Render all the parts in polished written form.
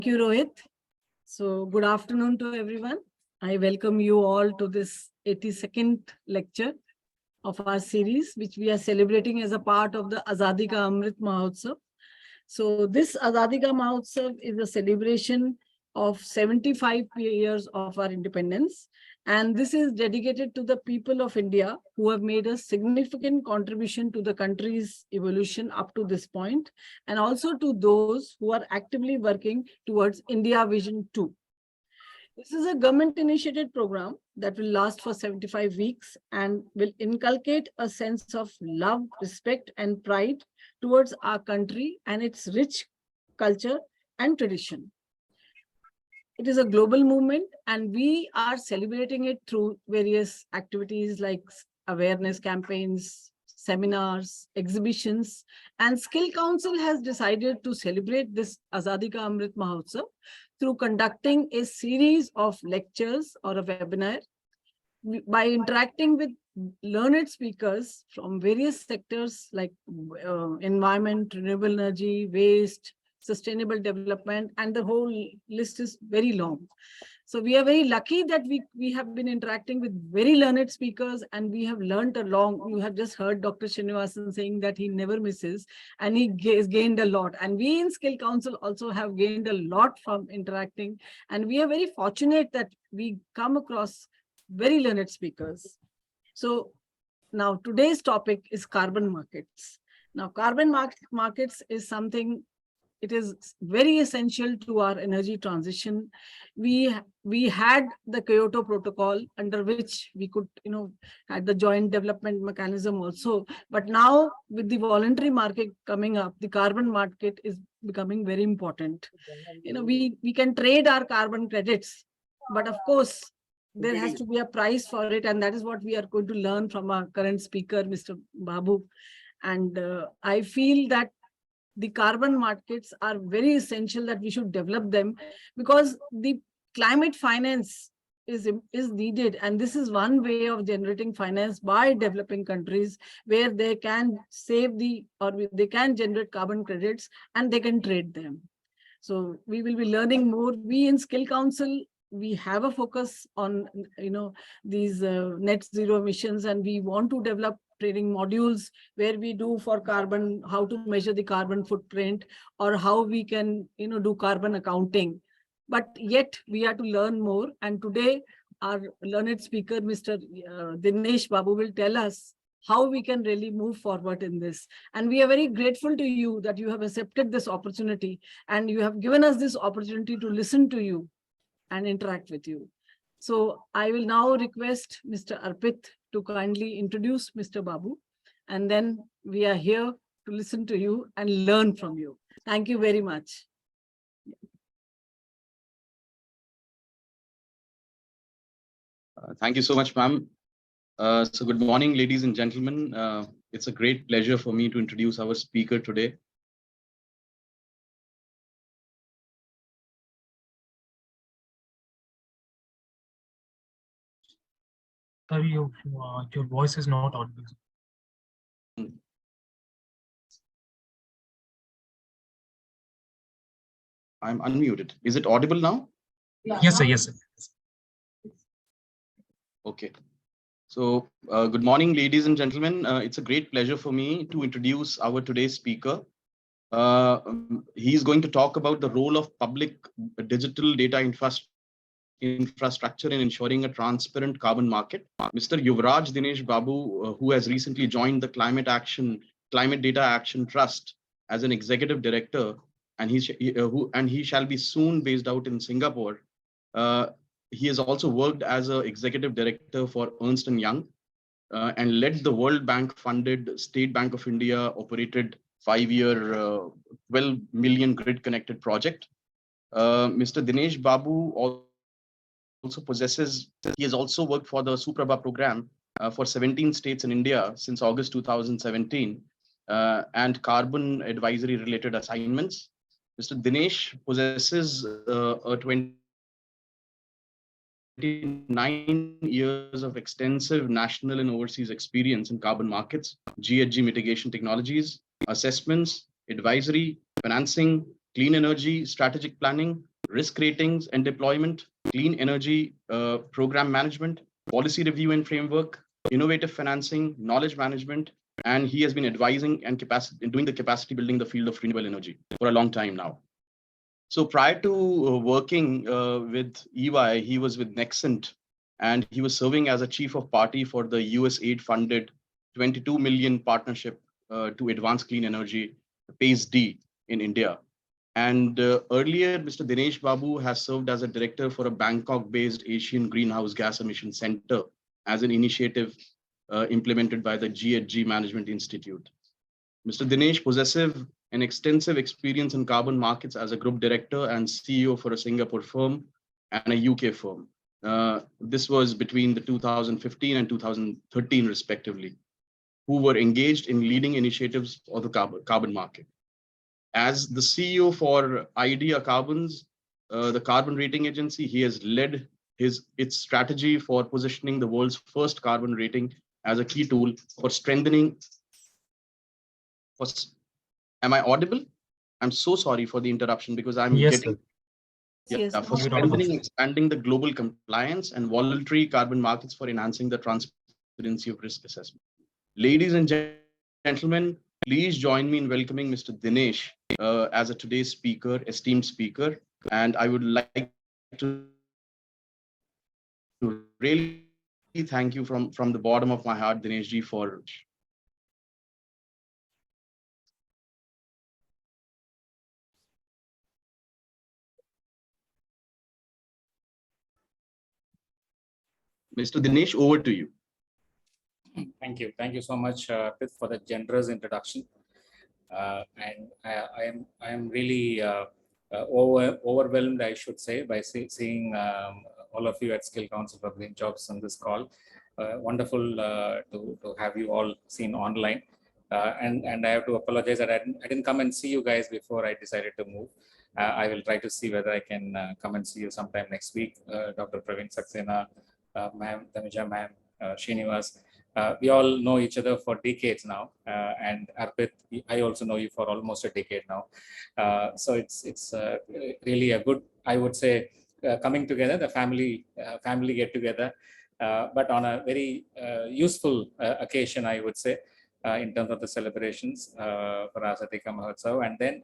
Thank you, Rohit. So good afternoon to everyone. I welcome you all to this 82nd lecture of our series, which we are celebrating as a part of the Azadi Ka Amrit Mahotsav. So this Azadi Ka Mahotsav is a celebration of 75 years of our independence. And this is dedicated to the people of India who have made a significant contribution to the country's evolution up to this point, and also to those who are actively working towards India Vision 2. This is a government-initiated program that will last for 75 weeks and will inculcate a sense of love, respect, and pride towards our country and its rich culture and tradition. It is a global movement, and we are celebrating it through various activities like awareness campaigns, seminars, exhibitions, and Skill Council has decided to celebrate this Azadi Ka Amrit Mahotsav through conducting a series of lectures or a webinar by interacting with learned speakers from various sectors like environment, renewable energy, waste, sustainable development, and the whole list is very long. So we are very lucky that we have been interacting with very learned speakers, and we have learned a lot. You have just heard Dr. Srinivasan saying that he never misses, and he has gained a lot. And we in Skill Council also have gained a lot from interacting. And we are very fortunate that we come across very learned speakers. So now today's topic is carbon markets. Now carbon markets is something. It is very essential to our energy transition. We had the Kyoto Protocol under which we could, had the joint development mechanism also. But now with the voluntary market coming up, the carbon market is becoming very important. We can trade our carbon credits, but of course, there has to be a price for it. And that is what we are going to learn from our current speaker, Mr. Babu. And I feel that the carbon markets are very essential, that we should develop them, because the climate finance is needed. And this is one way of generating finance by developing countries, where they can save they can generate carbon credits and they can trade them. So we will be learning more. We in Skill Council, we have a focus on, these net zero emissions, and we want to develop training modules where we do for carbon, how to measure the carbon footprint, or how we can, do carbon accounting. But yet we have to learn more. And today our learned speaker, Mr. Dinesh Babu, will tell us how we can really move forward in this. And we are very grateful to you that you have accepted this opportunity, and you have given us this opportunity to listen to you and interact with you. So I will now request Mr. Arpit to kindly introduce Mr. Babu, and then we are here to listen to you and learn from you. Thank you very much. Thank you so much, ma'am. So good morning, ladies and gentlemen. It's a great pleasure for me to introduce our speaker today. Sorry, your voice is not audible. I'm unmuted. Is it audible now? Yes, sir. Yes, sir. Okay. So good morning, ladies and gentlemen. It's a great pleasure for me to introduce our today's speaker. He's going to talk about the role of public digital data infrastructure in ensuring a transparent carbon market. Mr. Yuvaraj Dinesh Babu, who has recently joined the Climate Data Action Trust as an executive director, and he shall be soon based out in Singapore. He has also worked as an executive director for Ernst & Young and led the World Bank funded State Bank of India operated 5-year 12 million grid connected project. Mr. Dinesh Babu he has also worked for the Suprabha program for 17 states in India since August 2017 and carbon advisory related assignments. Mr. Dinesh possesses a 29 years of extensive national and overseas experience in carbon markets, GHG mitigation technologies, assessments, advisory, financing, clean energy, strategic planning, risk ratings and deployment, clean energy program management, policy review and framework, innovative financing, knowledge management, and he has been advising and doing the capacity building in the field of renewable energy for a long time now. So prior to working with EY, he was with Nexent, and he was serving as a chief of party for the USAID-funded 22 million partnership to advance clean energy, PACE-D in India. And earlier, Mr. Dinesh Babu has served as a director for a Bangkok-based Asian Greenhouse Gas Emission Center as an initiative implemented by the CADT Management Institute. Mr. Dinesh possesses an extensive experience in carbon markets as a group director and CEO for a Singapore firm and a UK firm. This was between the 2015 and 2013, respectively, who were engaged in leading initiatives of the carbon market. As the CEO for Idea Carbons, the carbon rating agency, he has led its strategy for positioning the world's first carbon rating as a key tool for strengthening. Am I audible? I'm so sorry for the interruption because I'm getting. Yes, For strengthening, expanding the global compliance and voluntary carbon markets for enhancing the transparency of risk assessment. Ladies and gentlemen, please join me in welcoming Mr. Dinesh as a today's speaker, esteemed speaker. And I would like to really thank you from the bottom of my heart, Dinesh ji, for Mr. Dinesh, over to you. Thank you. Thank you so much, Pith, for the generous introduction. And I am really overwhelmed, I should say, by seeing all of you at Skill Council for Green Jobs on this call. Wonderful to have you all seen online. And I have to apologize that I didn't come and see you guys before I decided to move. I will try to see whether I can come and see you sometime next week. Dr. Praveen Saxena, ma'am, Tamija ma'am, Srinivas. We all know each other for decades now, and Arpit, I also know you for almost a decade now. So it's really a good, I would say, coming together, the family get together, but on a very useful occasion, I would say, in terms of the celebrations for Azadi Mahotsav. And then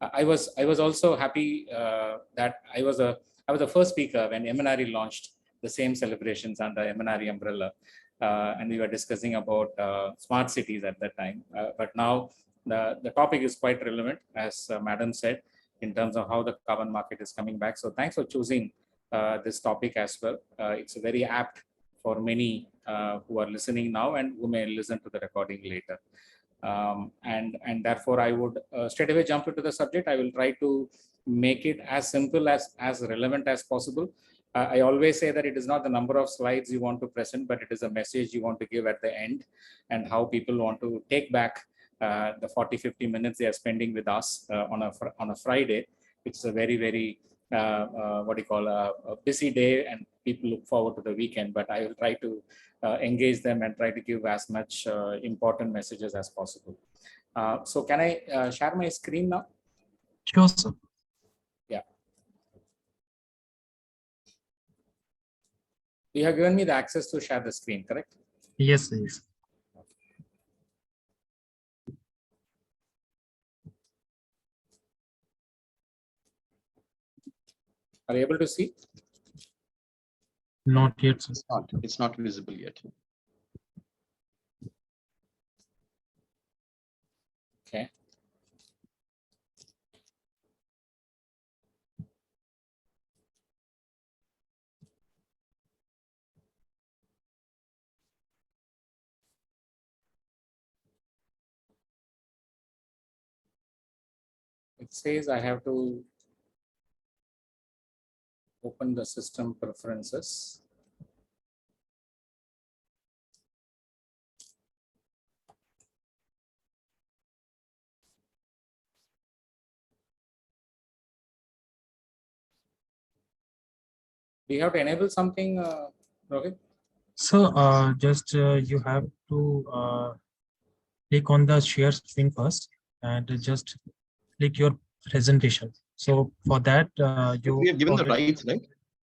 I was also happy that I was the first speaker when MNRE launched the same celebrations under MNRE umbrella. And we were discussing about smart cities at that time. But now the topic is quite relevant, as Madam said, in terms of how the carbon market is coming back. So thanks for choosing this topic as well. It's very apt for many who are listening now and who may listen to the recording later. And therefore, I would straight away jump into the subject. I will try to make it as simple as relevant as possible. I always say that it is not the number of slides you want to present, but it is a message you want to give at the end, and how people want to take back the 40-50 minutes they are spending with us on a Friday, which is a very, very what do you call a busy day, and people look forward to the weekend. But I will try to engage them and try to give as much important messages as possible. So can I share my screen now? Sure, sir. Yeah. You have given me the access to share the screen, correct? Yes, yes. Are you able to see? Not yet, sir. It's not visible yet. Okay. It says I have to open the system preferences. Do you have to enable something, Rohit? So just you have to click on the share screen first and just click your presentation. So for that, We have given the already- rights, right?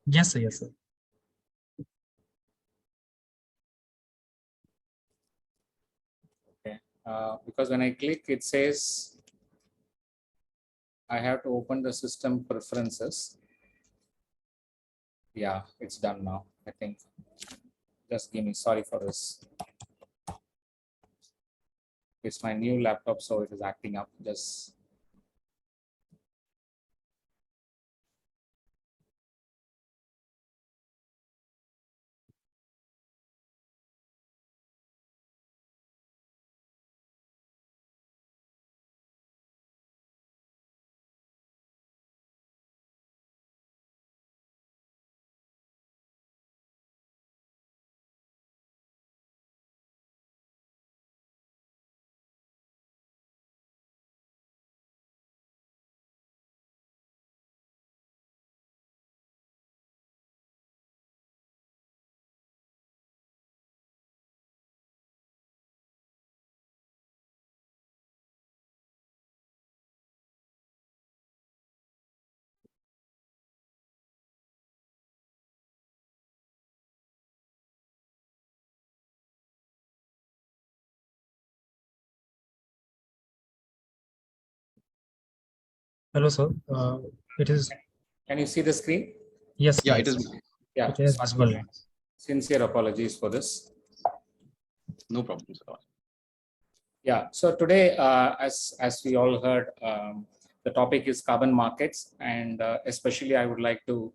Yes, sir. Yes, sir. Okay. Because when I click, it says I have to open the system preferences. Yeah, it's done now, I think. Just give me, sorry for this. It's my new laptop, so it is acting up. Just Hello, sir. It is, can you see the screen? yes. Yeah, yes, it is. Yeah. It is sorry. visible. Sincere apologies for this. No problem, sir. Yeah, so today, as we all heard, the topic is carbon markets, and especially I would like to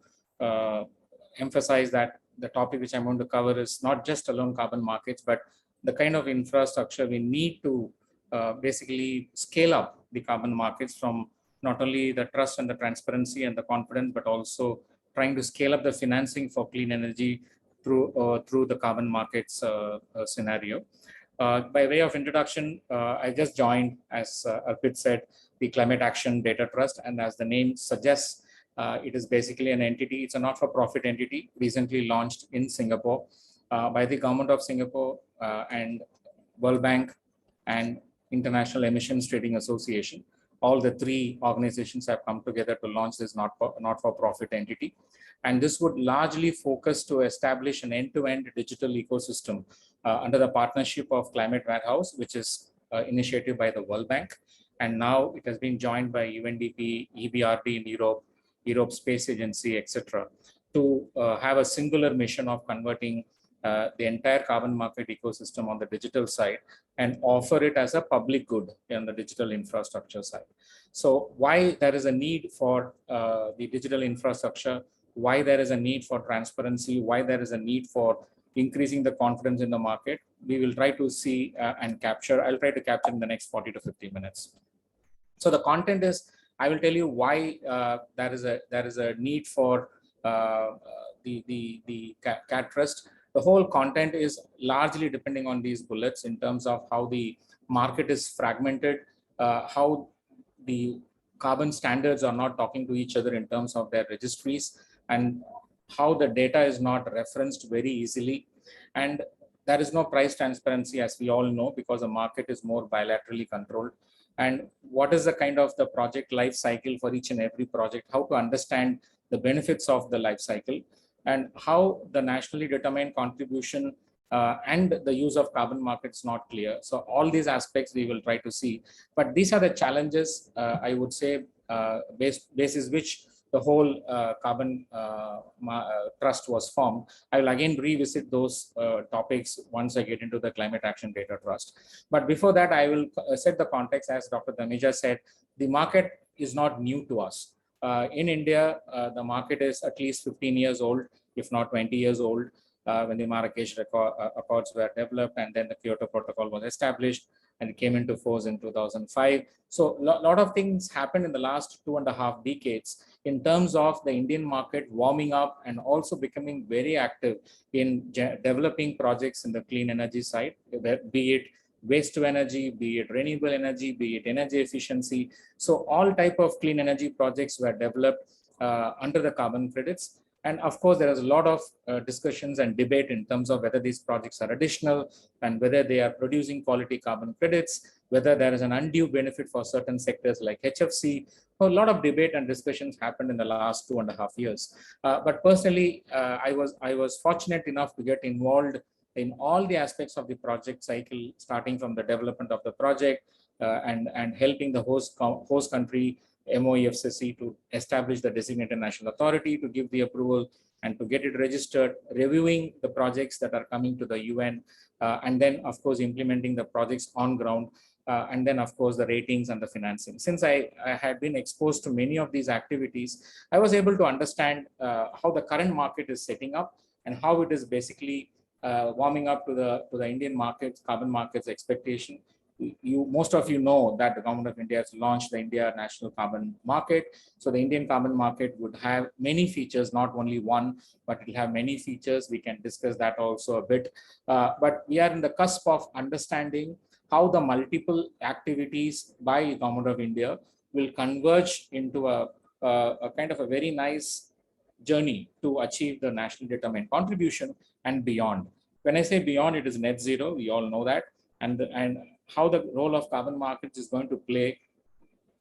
emphasize that the topic which I'm going to cover is not just alone carbon markets, but the kind of infrastructure we need to basically scale up the carbon markets from not only the trust and the transparency and the confidence, but also trying to scale up the financing for clean energy through the carbon markets scenario. By way of introduction, I just joined, as Arpit said, the Climate Action Data Trust. And as the name suggests, it is basically an entity. It's a not-for-profit entity recently launched in Singapore by the government of Singapore and World Bank and International Emissions Trading Association. All the three organizations have come together to launch this not-for-profit entity. And this would largely focus to establish an end-to-end digital ecosystem under the partnership of Climate Warehouse, which is initiated by the World Bank. And now it has been joined by UNDP, EBRD in Europe, Europe Space Agency, etc., to have a singular mission of converting the entire carbon market ecosystem on the digital side and offer it as a public good on the digital infrastructure side. So why there is a need for the digital infrastructure, why there is a need for transparency, why there is a need for increasing the confidence in the market, we will try to see and capture. I'll try to capture in the next 40 to 50 minutes. So the content is, I will tell you why there is a need for the CADT trust. The whole content is largely depending on these bullets in terms of how the market is fragmented, how the carbon standards are not talking to each other in terms of their registries, and how the data is not referenced very easily. And there is no price transparency, as we all know, because the market is more bilaterally controlled. And what is the kind of the project life cycle for each and every project, how to understand the benefits of the life cycle, and how the nationally determined contribution and the use of carbon markets not clear. So all these aspects we will try to see. But these are the challenges, I would say, basis which the whole carbon trust was formed. I will again revisit those topics once I get into the Climate Action Data Trust. But before that, I will set the context. As Dr. Dhamija said, the market is not new to us. In India, the market is at least 15 years old, if not 20 years old, when the Marrakesh Accords were developed, and then the Kyoto Protocol was established and it came into force in 2005. So a lot of things happened in the last 2.5 decades in terms of the Indian market warming up and also becoming very active in developing projects in the clean energy side, be it waste to energy, be it renewable energy, be it energy efficiency. So all type of clean energy projects were developed under the carbon credits. And of course, there is a lot of discussions and debate in terms of whether these projects are additional and whether they are producing quality carbon credits, whether there is an undue benefit for certain sectors like HFC. A lot of debate and discussions happened in the last 2.5 years. But personally, I was fortunate enough to get involved in all the aspects of the project cycle, starting from the development of the project and helping the host country MOEFCC to establish the designated national authority, to give the approval and to get it registered, reviewing the projects that are coming to the UN, and then of course implementing the projects on ground, and then of course the ratings and the financing. Since I had been exposed to many of these activities, I was able to understand how the current market is setting up and how it is basically warming up to the Indian markets, carbon markets expectation. Most of you know that the government of India has launched the India National Carbon Market. So the Indian carbon market would have many features, not only one, but it will have many features. We can discuss that also a bit. But we are in the cusp of understanding how the multiple activities by government of India will converge into a kind of a very nice journey to achieve the national determined contribution and beyond. When I say beyond, it is net zero. We all know that. And how the role of carbon markets is going to play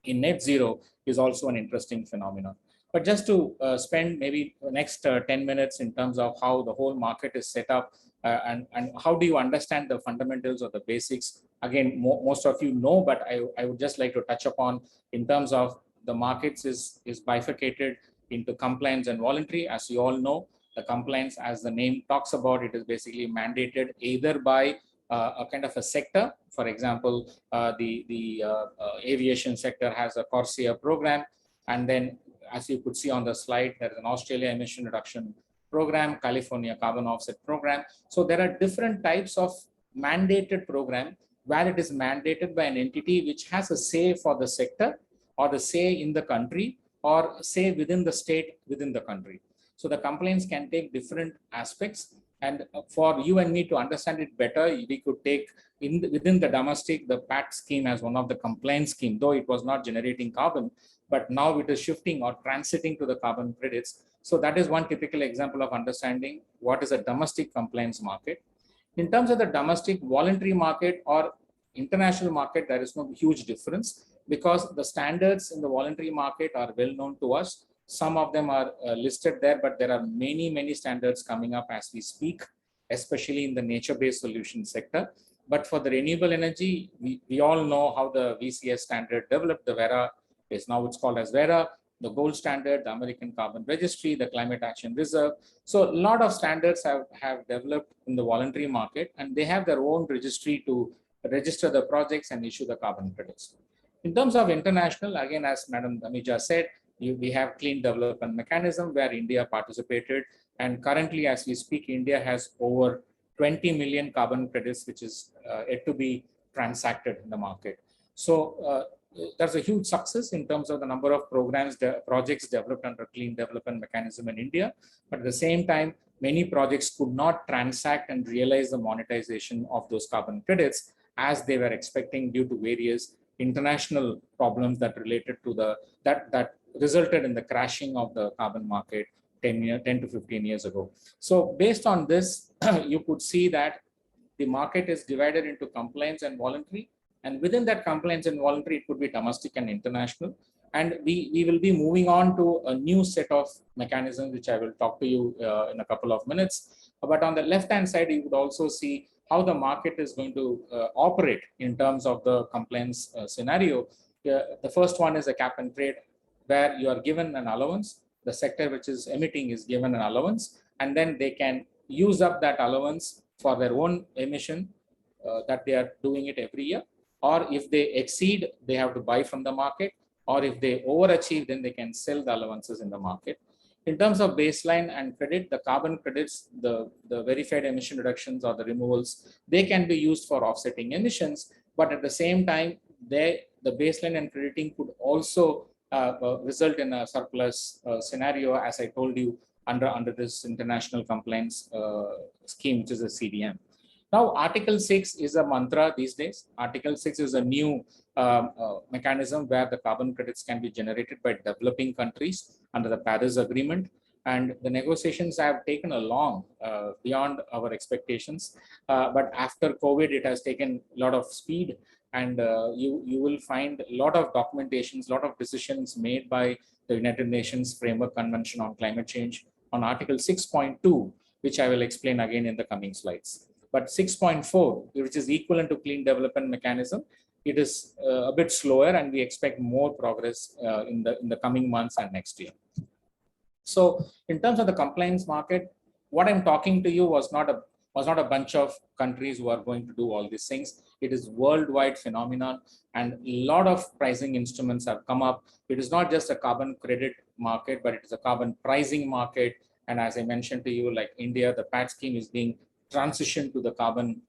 in net zero is also an interesting phenomenon. But just to spend maybe the next 10 minutes in terms of how the whole market is set up and how do you understand the fundamentals or the basics. Again, most of you know, but I would just like to touch upon in terms of the markets is bifurcated into compliance and voluntary. As you all know, the compliance, as the name talks about, it is basically mandated either by a kind of a sector. For example, the aviation sector has a CORSIA program, and then as you could see on the slide, there is an Australia emission reduction program, California carbon offset program. So there are different types of mandated program where it is mandated by an entity which has a say for the sector or the say in the country or say within the state within the country. So the compliance can take different aspects. And for you and me to understand it better, we could take within the domestic, the PAT scheme as one of the compliance scheme, though it was not generating carbon, but now it is shifting or transiting to the carbon credits. So that is one typical example of understanding what is a domestic compliance market. In terms of the domestic voluntary market or international market, there is no huge difference because the standards in the voluntary market are well known to us. Some of them are listed there, but there are many standards coming up as we speak, especially in the nature-based solution sector. But for the renewable energy, we all know how the VCS standard developed. The Vera is now it's called as Vera, the gold standard, the American Carbon Registry, the Climate Action Reserve. So a lot of standards have developed in the voluntary market, and they have their own registry to register the projects and issue the carbon credits. In terms of international, again, as Madam Damija said, we have clean development mechanism where India participated, and currently as we speak, India has over 20 million carbon credits, which is yet to be transacted in the market. So that's a huge success in terms of the number of projects developed under clean development mechanism in India. But at the same time, many projects could not transact and realize the monetization of those carbon credits as they were expecting due to various international problems that related to that resulted in the crashing of the carbon market 10 to 15 years ago. So based on this, you could see that the market is divided into compliance and voluntary. And within that compliance and voluntary, it could be domestic and international. And we will be moving on to a new set of mechanisms, which I will talk to you in a couple of minutes. But on the left-hand side, you would also see how the market is going to operate in terms of the compliance scenario. The first one is a cap and trade, where you are given an allowance. The sector which is emitting is given an allowance, and then they can use up that allowance for their own emission that they are doing it every year. Or if they exceed, they have to buy from the market. Or if they overachieve, then they can sell the allowances in the market. In terms of baseline and credit, the carbon credits, the verified emission reductions or the removals, they can be used for offsetting emissions. But at the same time, the baseline and crediting could also result in a surplus scenario, as I told you, under this international compliance scheme, which is a CDM. Now, Article 6 is a mantra these days. Article 6 is a new mechanism where the carbon credits can be generated by developing countries under the Paris Agreement. and the negotiations have taken a long beyond our expectations. But after COVID, it has taken a lot of speed, and you will find a lot of documentations, a lot of decisions made by the United Nations Framework Convention on Climate Change on Article 6.2, which I will explain again in the coming slides. But 6.4, which is equivalent to Clean Development Mechanism, it is a bit slower, and we expect more progress in the coming months and next year. So in terms of the compliance market, what I'm talking to you was not a bunch of countries who are going to do all these things. It is worldwide phenomenon, and a lot of pricing instruments have come up. It is not just a carbon credit market, but it is a carbon pricing market. And as I mentioned to you, like India, the PAT scheme is being transitioned to the carbon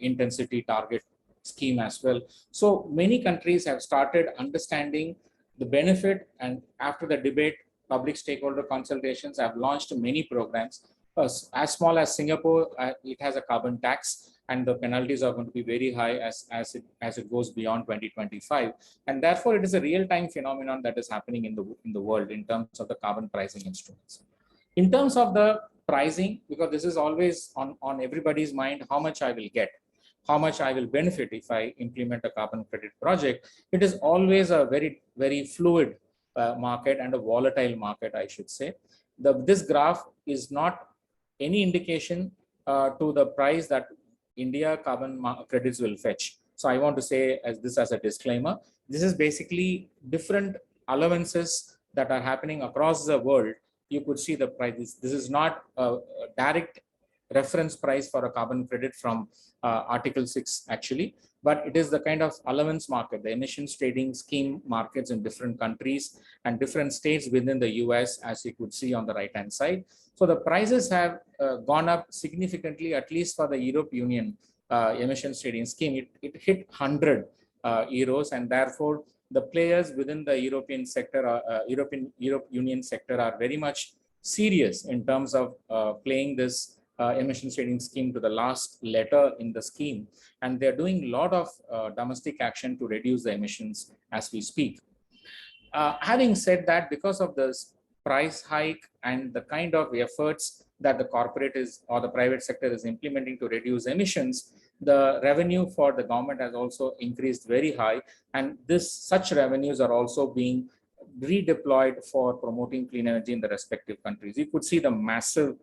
intensity target scheme as well. So many countries have started understanding the benefit, and after the debate, public stakeholder consultations have launched many programs. As small as Singapore, it has a carbon tax, and the penalties are going to be very high as it goes beyond 2025. And therefore, it is a real-time phenomenon that is happening in the world in terms of the carbon pricing instruments. In terms of the pricing, because this is always on everybody's mind, how much I will get, how much I will benefit if I implement a carbon credit project. It is always a very, very fluid market and a volatile market, I should say. This graph is not any indication to the price that India carbon credits will fetch. So I want to say this as a disclaimer. This is basically different allowances that are happening across the world. You could see the prices. This is not a direct reference price for a carbon credit from Article 6 actually, but it is the kind of allowance market, the emissions trading scheme markets in different countries and different states within the US, as you could see on the right hand side. So the prices have gone up significantly, at least for the Europe Union emissions trading scheme. It hit 100 euros, and therefore the players within the European sector, Europe Union sector, are very much serious in terms of playing this emissions trading scheme to the last letter in the scheme, and they're doing a lot of domestic action to reduce the emissions as we speak. Having said that, because of this price hike and the kind of efforts that the corporate is or the private sector is implementing to reduce emissions, the revenue for the government has also increased very high, and such revenues are also being redeployed for promoting clean energy in the respective countries. You could see the massive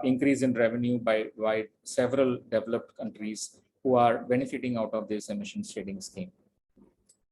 increase in revenue by several developed countries who are benefiting out of this emissions trading scheme.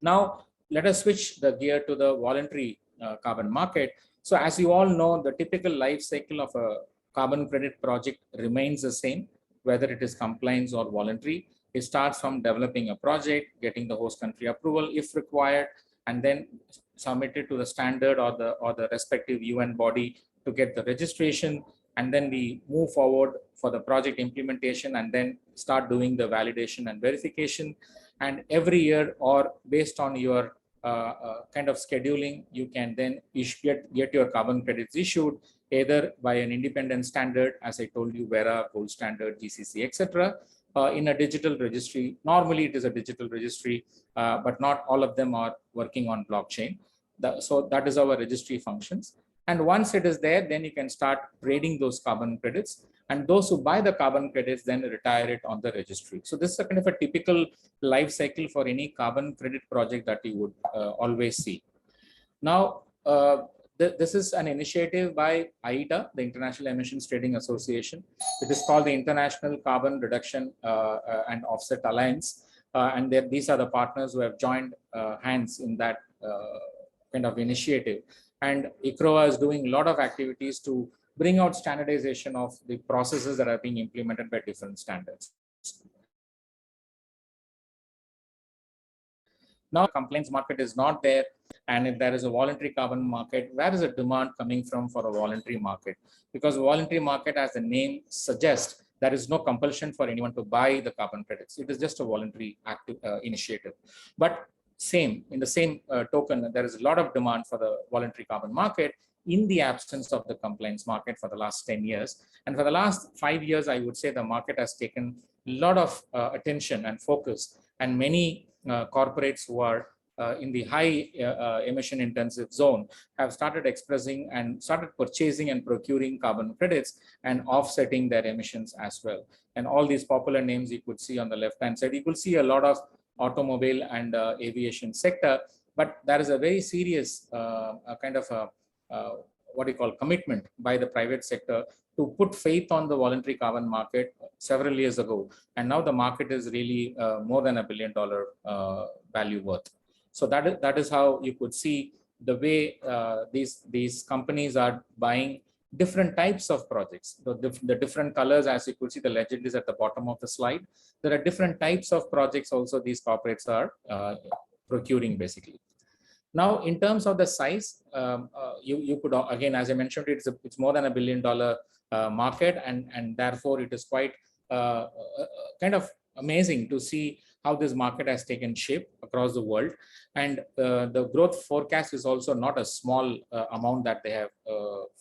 Now, let us switch the gear to the voluntary carbon market. So as you all know, the typical life cycle of a carbon credit project remains the same, whether it is compliance or voluntary. It starts from developing a project, getting the host country approval if required, and then submit it to the standard or the respective UN body to get the registration. And then we move forward for the project implementation and then start doing the validation and verification. And every year, or based on your kind of scheduling, you can then get your carbon credits issued either by an independent standard, as I told you, Vera, Gold Standard, GCC, etc., in a digital registry. Normally, it is a digital registry, but not all of them are working on blockchain. So that is how our registry functions. And once it is there, then you can start trading those carbon credits. And those who buy the carbon credits then retire it on the registry. So this is a kind of a typical life cycle for any carbon credit project that you would always see. Now, this is an initiative by IETA, the International Emissions Trading Association. It is called the International Carbon Reduction and Offset Alliance. And these are the partners who have joined hands in that kind of initiative. And ICROA is doing a lot of activities to bring out standardization of the processes that are being implemented by different standards. Now, the compliance market is not there. And if there is a voluntary carbon market, where is the demand coming from for a voluntary market? Because voluntary market, as the name suggests, there is no compulsion for anyone to buy the carbon credits. It is just a voluntary initiative. But in the same token, there is a lot of demand for the voluntary carbon market in the absence of the compliance market for the last 10 years. And for the last 5 years, I would say the market has taken a lot of attention and focus, and many corporates who are in the high emission intensive zone have started expressing and started purchasing and procuring carbon credits and offsetting their emissions as well. And all these popular names you could see on the left-hand side, you could see a lot of automobile and aviation sector, but there is a very serious kind of what you call commitment by the private sector to put faith on the voluntary carbon market several years ago. And now the market is really more than $1 billion value worth. So that is how you could see the way these companies are buying different types of projects. The different colors, as you could see, the legend is at the bottom of the slide. There are different types of projects also these corporates are procuring basically. Now, in terms of the size, you could, again, as I mentioned, it's more than $1 billion market, and therefore it is quite kind of amazing to see how this market has taken shape across the world. And the growth forecast is also not a small amount that they have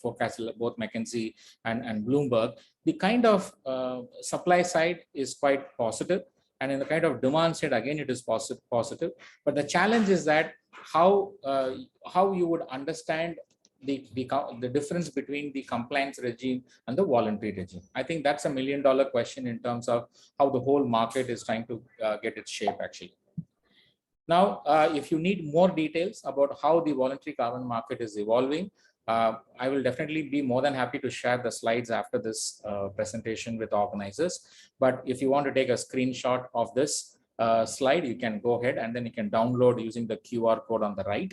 forecasted, both McKinsey and Bloomberg. The kind of supply side is quite positive, and in the kind of demand side, again, it is positive. But the challenge is that how you would understand the difference between the compliance regime and the voluntary regime. I think that's $1 million question in terms of how the whole market is trying to get its shape actually. Now, if you need more details about how the voluntary carbon market is evolving, I will definitely be more than happy to share the slides after this presentation with organizers. But if you want to take a screenshot of this slide, you can go ahead and then you can download using the QR code on the right.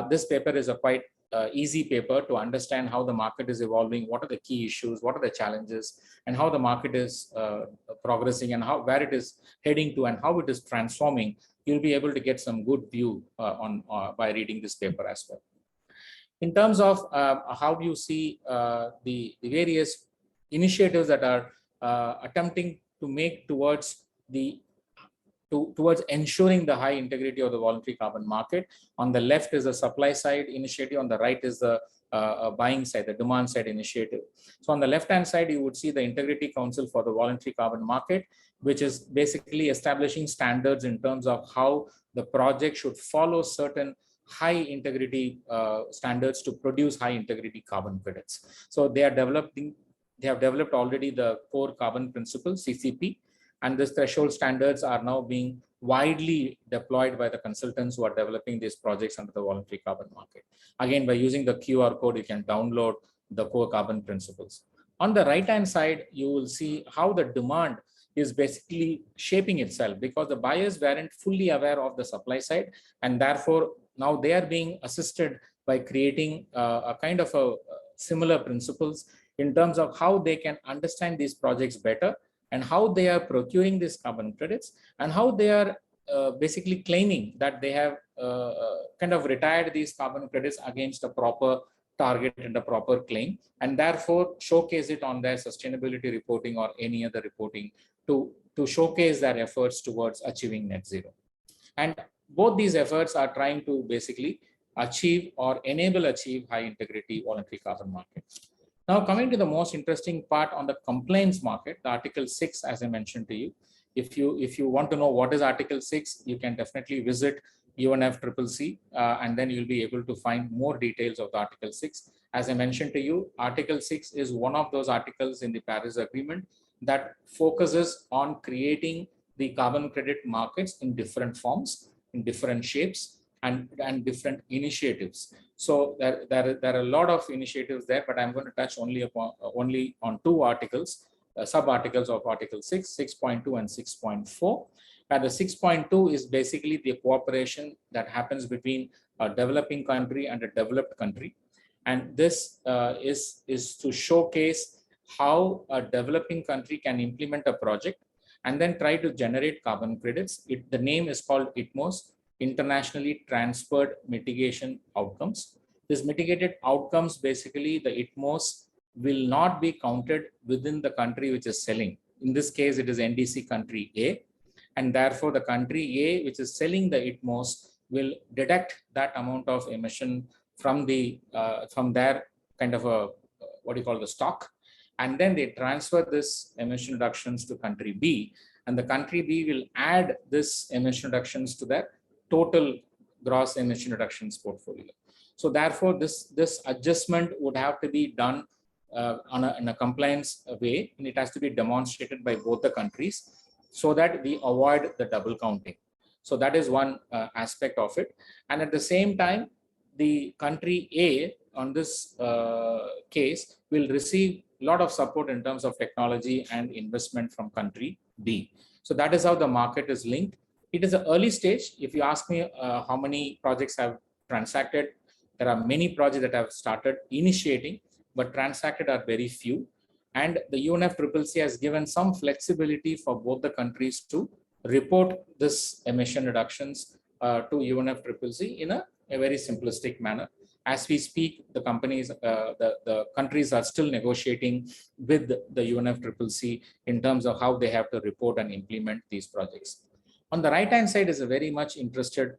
This paper is a quite easy paper to understand how the market is evolving, what are the key issues, what are the challenges, and how the market is progressing and where it is heading to and how it is transforming. You'll be able to get some good view by reading this paper as well. In terms of how you see the various initiatives that are attempting to make towards ensuring the high integrity of the voluntary carbon market. On the left is the supply side initiative, on the right is the buying side, the demand side initiative. So on the left-hand side, you would see the Integrity Council for the Voluntary Carbon Market, which is basically establishing standards in terms of how the project should follow certain high integrity standards to produce high integrity carbon credits. So they have developed already the core carbon principle, CCP, and these threshold standards are now being widely deployed by the consultants who are developing these projects under the voluntary carbon market. Again, by using the QR code, you can download the core carbon principles. On the right-hand side, you will see how the demand is basically shaping itself because the buyers weren't fully aware of the supply side, and therefore now they are being assisted by creating a kind of a similar principles in terms of how they can understand these projects better and how they are procuring these carbon credits and how they are basically claiming that they have kind of retired these carbon credits against a proper target and a proper claim, and therefore showcase it on their sustainability reporting or any other reporting to showcase their efforts towards achieving net zero. And both these efforts are trying to basically achieve or achieve high integrity voluntary carbon market. Now, coming to the most interesting part on the compliance market, the Article 6, as I mentioned to you. If you want to know what is Article 6, you can definitely visit UNFCCC and then you'll be able to find more details of the Article 6. As I mentioned to you, Article 6 is one of those articles in the Paris Agreement that focuses on creating the carbon credit markets in different forms, in different shapes, and different initiatives. So there are a lot of initiatives there, but I'm going to touch only on two articles, sub-articles of Article 6, 6.2 and 6.4. And the 6.2 is basically the cooperation that happens between a developing country and a developed country. And this is to showcase how a developing country can implement a project and then try to generate carbon credits. The name is called ITMOS, Internationally Transferred Mitigation Outcomes. This mitigated outcomes, basically the ITMOS will not be counted within the country which is selling. In this case, it is NDC country A, and therefore the country A which is selling the ITMOS will deduct that amount of emission from their kind of a what you call the stock, and then they transfer this emission reductions to country B, and the country B will add this emission reductions to their total gross emission reductions portfolio. So therefore, this adjustment would have to be done in a compliance way, and it has to be demonstrated by both the countries so that we avoid the double counting. So that is one aspect of it. And at the same time, the country A on this case will receive a lot of support in terms of technology and investment from country B. So that is how the market is linked. It is an early stage. If you ask me how many projects have transacted, there are many projects that have started initiating, but transacted are very few. And the UNFCCC has given some flexibility for both the countries to report this emission reductions to UNFCCC in a very simplistic manner. As we speak, the companies, the countries are still negotiating with the UNFCCC in terms of how they have to report and implement these projects. On the right-hand side is a very much interested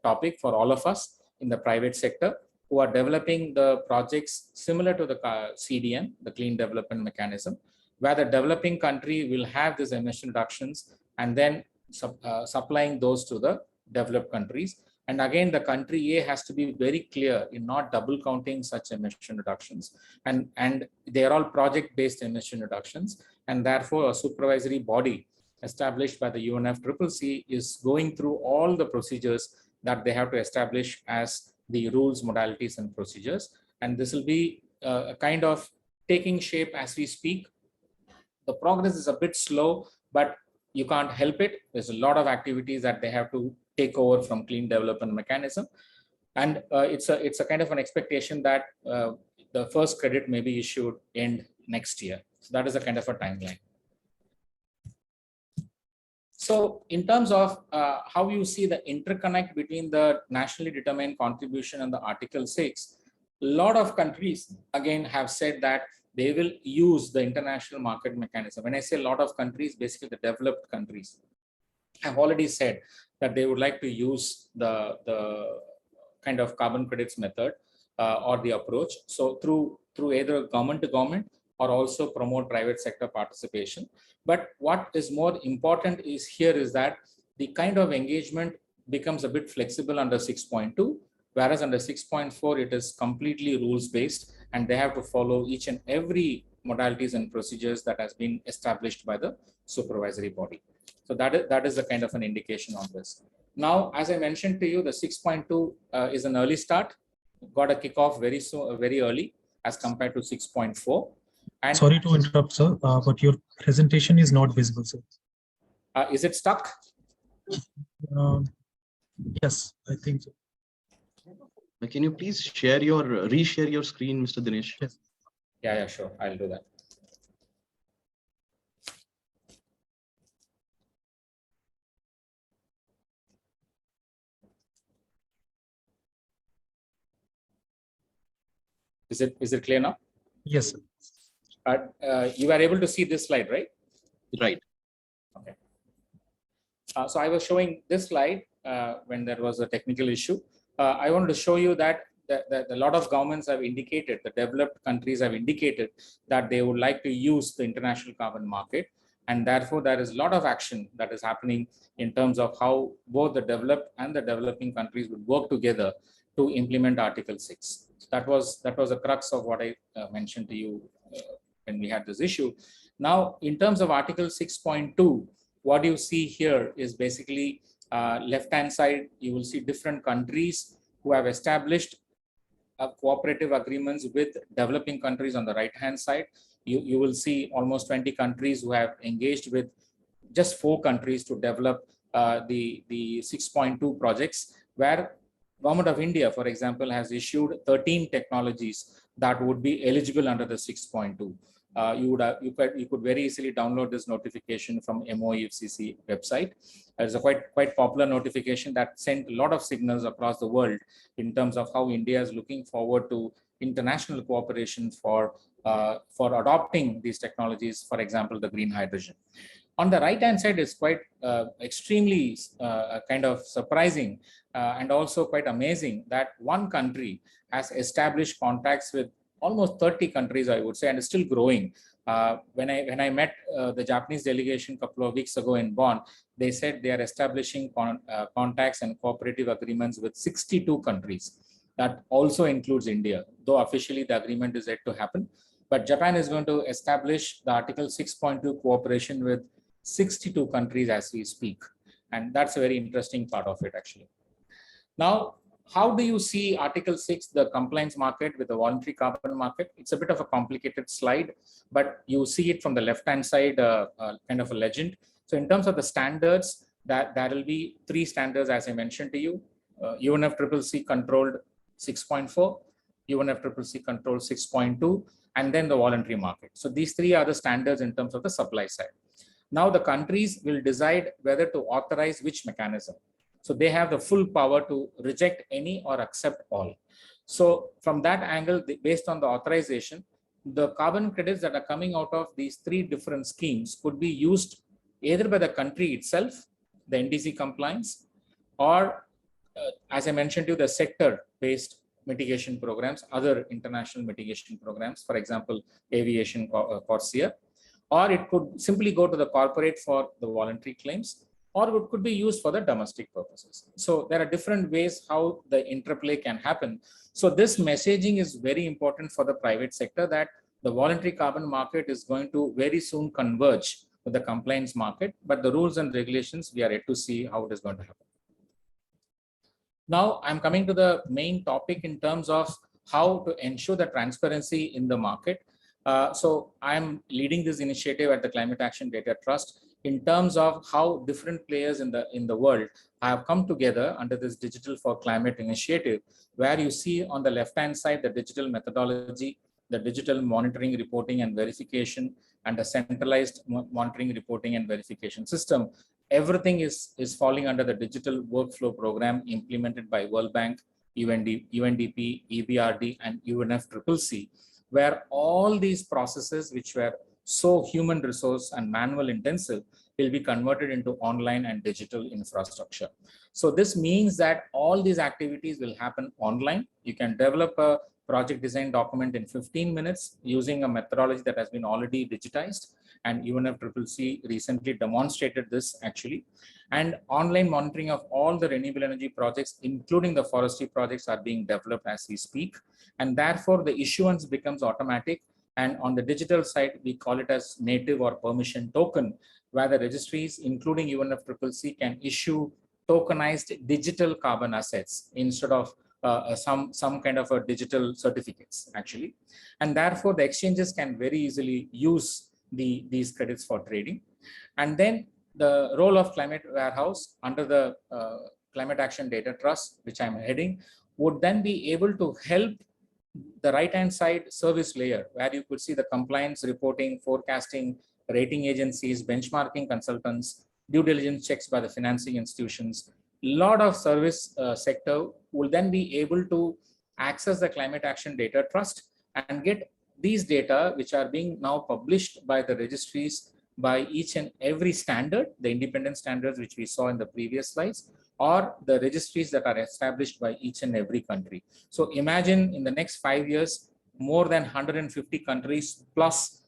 topic for all of us in the private sector who are developing the projects similar to the CDM, the Clean Development Mechanism, where the developing country will have these emission reductions and then supplying those to the developed countries. And again, the country A has to be very clear in not double counting such emission reductions. And they are all project-based emission reductions. And therefore, a supervisory body established by the UNFCCC is going through all the procedures that they have to establish as the rules, modalities, and procedures. And this will be a kind of taking shape as we speak. The progress is a bit slow, but you can't help it. There's a lot of activities that they have to take over from Clean Development Mechanism. And it's a kind of an expectation that the first credit may be issued in next year. So that is a kind of a timeline. So in terms of how you see the interconnect between the nationally determined contribution and the Article 6, a lot of countries again have said that they will use the international market mechanism. When I say a lot of countries, basically the developed countries have already said that they would like to use the kind of carbon credits method or the approach. So through either government to government or also promote private sector participation. But what is more important is here is that the kind of engagement becomes a bit flexible under 6.2, whereas under 6.4, it is completely rules-based and they have to follow each and every modalities and procedures that has been established by the supervisory body. So that is a kind of an indication on this. Now, as I mentioned to you, the 6.2 is an early start, got a kickoff very early as compared to 6.4. And sorry to interrupt, sir, but your presentation is not visible, sir. Is it stuck? Yes, I think so. Can you please reshare your screen, Mr. Dinesh? Yes. Yeah, sure. I'll do that. Is it clear now? Yes, sir. You are able to see this slide, right? Right. Okay. So I was showing this slide when there was a technical issue. I wanted to show you that a lot of governments have indicated, the developed countries have indicated that they would like to use the international carbon market. And therefore, there is a lot of action that is happening in terms of how both the developed and the developing countries would work together to implement Article 6. So that was the crux of what I mentioned to you when we had this issue. Now, in terms of Article 6.2, what you see here is basically left-hand side, you will see different countries who have established cooperative agreements with developing countries on the right-hand side. You will see almost 20 countries who have engaged with just 4 countries to develop the 6.2 projects, where Government of India, for example, has issued 13 technologies that would be eligible under the 6.2. You could very easily download this notification from MOEFCC website. It's a quite popular notification that sent a lot of signals across the world in terms of how India is looking forward to international cooperation for adopting these technologies, for example, the green hydrogen. On the right-hand side is quite extremely kind of surprising and also quite amazing that one country has established contacts with almost 30 countries, I would say, and it's still growing. When I met the Japanese delegation a couple of weeks ago in Bonn, they said they are establishing contacts and cooperative agreements with 62 countries. That also includes India, though officially the agreement is yet to happen. But Japan is going to establish the Article 6.2 cooperation with 62 countries as we speak. And that's a very interesting part of it, actually. Now, how do you see Article 6, the compliance market with the voluntary carbon market? It's a bit of a complicated slide, but you see it from the left-hand side, kind of a legend. So in terms of the standards, there will be 3 standards, as I mentioned to you. UNFCCC controlled 6.4, UNFCCC controlled 6.2, and then the voluntary market. So these 3 are the standards in terms of the supply side. Now the countries will decide whether to authorize which mechanism. So they have the full power to reject any or accept all. So from that angle, based on the authorization, the carbon credits that are coming out of these 3 different schemes could be used either by the country itself, the NDC compliance, or as I mentioned to you, the sector-based mitigation programs, other international mitigation programs, for example, aviation CORSIA, or it could simply go to the corporate for the voluntary claims, or it could be used for the domestic purposes. So there are different ways how the interplay can happen. So this messaging is very important for the private sector, that the voluntary carbon market is going to very soon converge with the compliance market, but the rules and regulations, we are yet to see how it is going to happen. Now I'm coming to the main topic in terms of how to ensure the transparency in the market. So I'm leading this initiative at the Climate Action Data Trust in terms of how different players in the world have come together under this Digital for Climate initiative, where you see on the left-hand side the digital methodology, the digital monitoring, reporting and verification, and the centralized monitoring, reporting and verification system. Everything is falling under the digital workflow program implemented by World Bank, UNDP, EBRD, and UNFCCC, where all these processes which were so human resource and manual intensive will be converted into online and digital infrastructure. So this means that all these activities will happen online. You can develop a project design document in 15 minutes using a methodology that has been already digitized, and UNFCCC recently demonstrated this actually. And online monitoring of all the renewable energy projects, including the forestry projects, are being developed as we speak. And therefore the issuance becomes automatic. And on the digital side, we call it as native or permission token, where the registries, including UNFCCC, can issue tokenized digital carbon assets instead of some kind of a digital certificates actually. And therefore the exchanges can very easily use these credits for trading. And then the role of climate warehouse under the Climate Action Data Trust, which I'm heading, would then be able to help the right-hand side service layer, where you could see the compliance reporting, forecasting, rating agencies, benchmarking consultants, due diligence checks by the financing institutions. A lot of service sector will then be able to access the Climate Action Data Trust and get these data, which are being now published by the registries by each and every standard, the independent standards which we saw in the previous slides, or the registries that are established by each and every country. So imagine in the next 5 years, more than 150 countries plus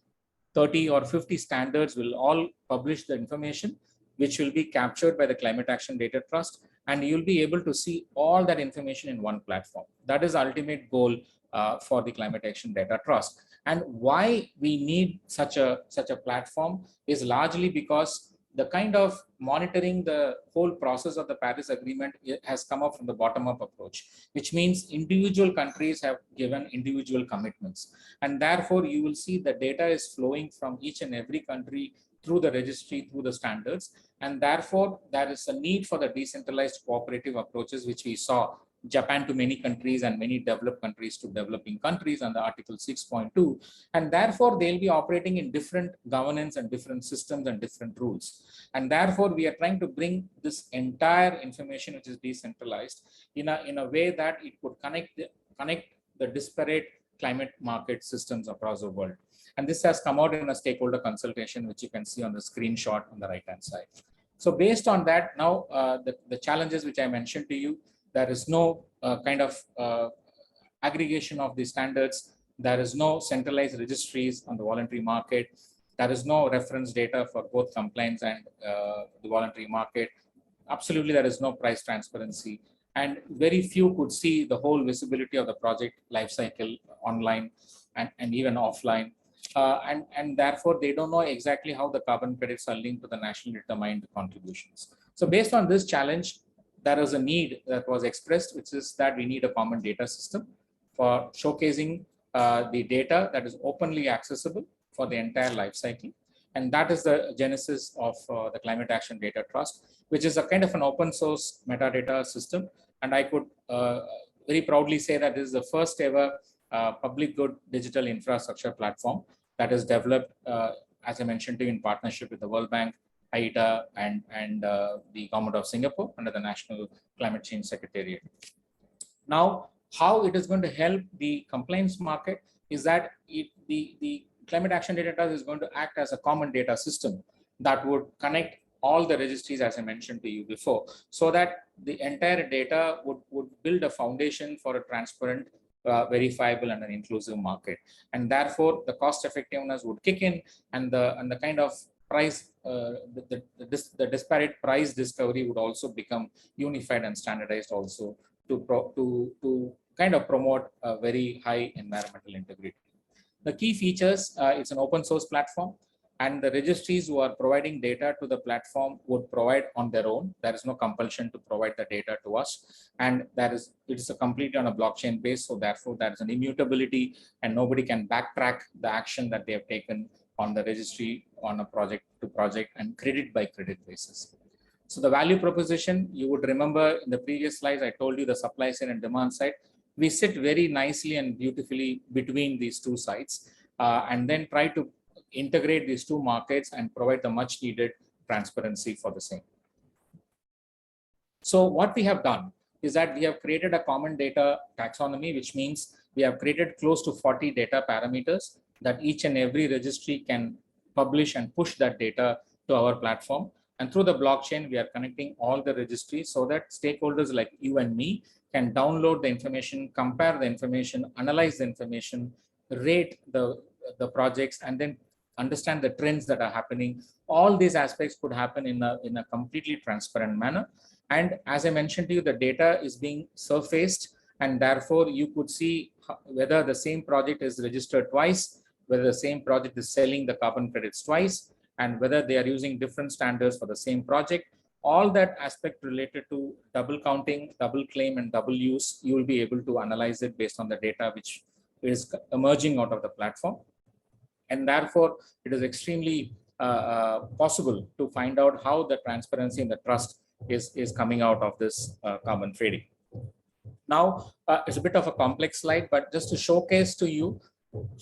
30 or 50 standards will all publish the information, which will be captured by the Climate Action Data Trust, and you'll be able to see all that information in one platform. That is the ultimate goal for the Climate Action Data Trust. And why we need such a platform is largely because the kind of monitoring the whole process of the Paris Agreement has come up from the bottom-up approach, which means individual countries have given individual commitments. And therefore, you will see the data is flowing from each and every country through the registry, through the standards. And therefore, there is a need for the decentralized cooperative approaches, which we saw Japan to many countries and many developed countries to developing countries under Article 6.2. And therefore, they'll be operating in different governance and different systems and different rules. And therefore, we are trying to bring this entire information, which is decentralized, in a way that it could connect the disparate climate market systems across the world. And this has come out in a stakeholder consultation, which you can see on the screenshot on the right-hand side. So based on that, now the challenges which I mentioned to you, there is no kind of aggregation of the standards. There is no centralized registries on the voluntary market. There is no reference data for both compliance and the voluntary market. Absolutely, there is no price transparency. And very few could see the whole visibility of the project lifecycle online and even offline. And therefore, they don't know exactly how the carbon credits are linked to the nationally determined contributions. So based on this challenge, there is a need that was expressed, which is that we need a common data system for showcasing the data that is openly accessible for the entire life cycle. And that is the genesis of the Climate Action Data Trust, which is a kind of an open source metadata system. And I could very proudly say that this is the first ever public good digital infrastructure platform that is developed, as I mentioned to you, in partnership with the World Bank, IETA, and the Government of Singapore under the National Climate Change Secretariat. Now, how it is going to help the compliance market is that the Climate Action Data Trust is going to act as a common data system that would connect all the registries, as I mentioned to you before, so that the entire data would build a foundation for a transparent, verifiable, and an inclusive market. And therefore, the cost effectiveness would kick in, and the kind of price, the disparate price discovery would also become unified and standardized also to kind of promote a very high environmental integrity. The key features, it's an open source platform, and the registries who are providing data to the platform would provide on their own. There is no compulsion to provide the data to us. And it is completely on a blockchain base. So therefore, there is an immutability, and nobody can backtrack the action that they have taken on the registry on a project to project and credit by credit basis. So the value proposition, you would remember in the previous slides, I told you the supply side and demand side. We sit very nicely and beautifully between these two sides, and then try to integrate these two markets and provide the much needed transparency for the same. So what we have done is that we have created a common data taxonomy, which means we have created close to 40 data parameters that each and every registry can publish and push that data to our platform. And through the blockchain, we are connecting all the registries so that stakeholders like you and me can download the information, compare the information, analyze the information, rate the projects, and then understand the trends that are happening. All these aspects could happen in a completely transparent manner. And as I mentioned to you, the data is being surfaced, and therefore you could see whether the same project is registered twice, whether the same project is selling the carbon credits twice, and whether they are using different standards for the same project. All that aspect related to double counting, double claim, and double use, you will be able to analyze it based on the data which is emerging out of the platform. And therefore, it is extremely possible to find out how the transparency and the trust is coming out of this carbon trading. Now, it's a bit of a complex slide, but just to showcase to you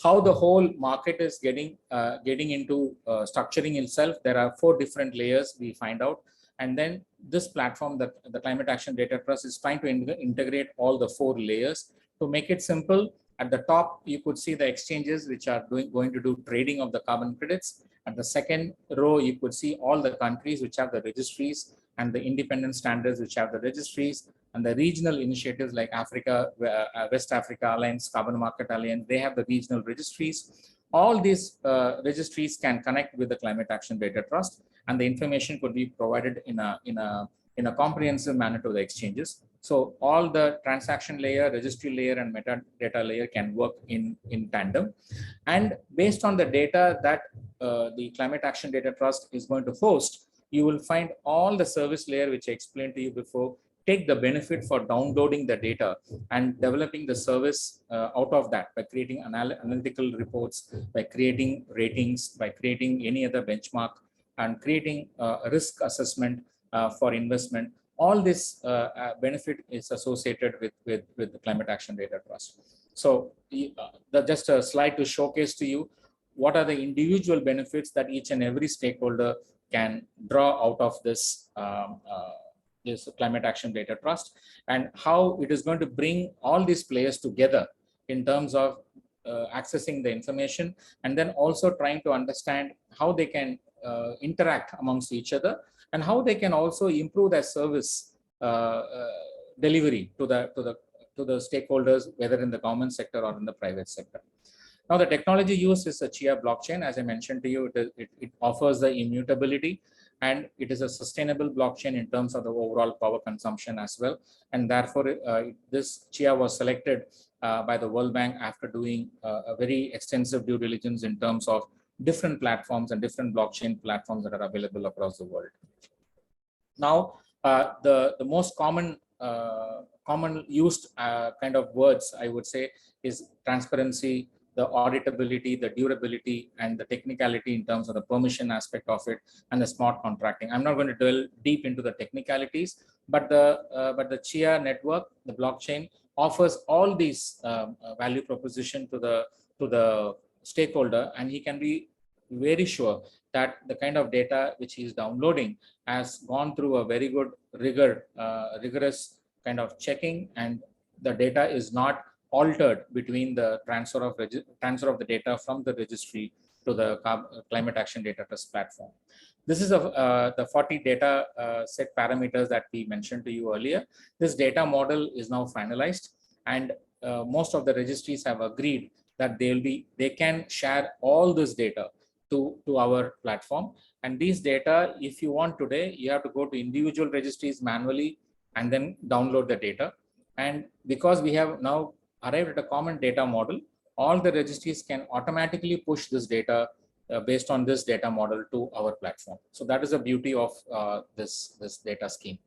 how the whole market is getting into structuring itself. There are 4 different layers we find out. And then this platform, the Climate Action Data Trust, is trying to integrate all the 4 layers. To make it simple, at the top, you could see the exchanges which are going to do trading of the carbon credits. At the second row, you could see all the countries which have the registries and the independent standards which have the registries, and the regional initiatives like Africa, West Africa Alliance, Carbon Market Alliance, they have the regional registries. All these registries can connect with the Climate Action Data Trust, and the information could be provided in a comprehensive manner to the exchanges. So all the transaction layer, registry layer, and metadata layer can work in tandem. And based on the data that the Climate Action Data Trust is going to host, you will find all the service layer, which I explained to you before, take the benefit for downloading the data and developing the service out of that by creating analytical reports, by creating ratings, by creating any other benchmark, and creating a risk assessment for investment. All this benefit is associated with the Climate Action Data Trust. So just a slide to showcase to you what are the individual benefits that each and every stakeholder can draw out of this this Climate Action Data Trust, and how it is going to bring all these players together in terms of accessing the information, and then also trying to understand how they can interact amongst each other, and how they can also improve their service delivery to the stakeholders, whether in the government sector or in the private sector. Now, the technology used is a Chia blockchain. As I mentioned to you, it offers the immutability, and it is a sustainable blockchain in terms of the overall power consumption as well. And therefore, this Chia was selected by the World Bank after doing a very extensive due diligence in terms of different platforms and different blockchain platforms that are available across the world. Now, the most common used kind of words, I would say, is transparency, the auditability, the durability, and the technicality in terms of the permission aspect of it, and the smart contracting. I'm not going to delve deep into the technicalities, but the Chia network, the blockchain, offers all these value proposition to the stakeholder, and he can be very sure that the kind of data which he is downloading has gone through a very good rigorous kind of checking, and the data is not altered between the transfer of the data from the registry to the Climate Action Data Trust platform. This is the 40 data set parameters that we mentioned to you earlier. This data model is now finalized, and most of the registries have agreed that they can share all this data to our platform. And these data, if you want today, you have to go to individual registries manually and then download the data. And because we have now arrived at a common data model, all the registries can automatically push this data based on this data model to our platform. So that is the beauty of this data scheme.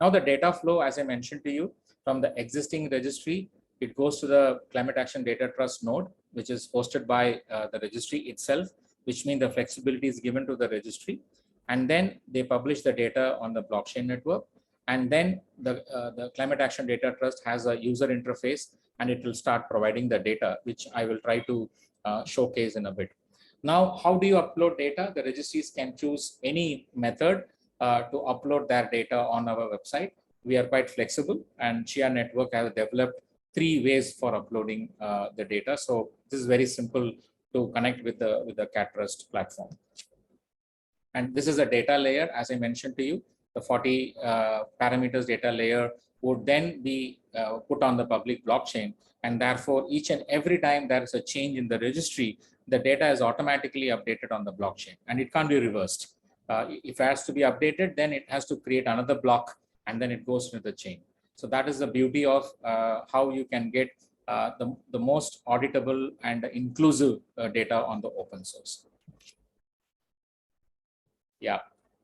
Now the data flow, as I mentioned to you, from the existing registry, it goes to the Climate Action Data Trust node, which is hosted by the registry itself, which means the flexibility is given to the registry. And then they publish the data on the blockchain network. And then the Climate Action Data Trust has a user interface, and it will start providing the data, which I will try to showcase in a bit. Now, how do you upload data? The registries can choose any method to upload their data on our website. We are quite flexible, and Chia Network has developed 3 ways for uploading the data. So this is very simple to connect with the CADT Trust platform. And this is a data layer, as I mentioned to you. The 40 parameters data layer would then be put on the public blockchain, and therefore each and every time there is a change in the registry, the data is automatically updated on the blockchain, and it can't be reversed. If it has to be updated, then it has to create another block, and then it goes into the chain. So that is the beauty of how you can get the most auditable and inclusive data on the open source. Yeah.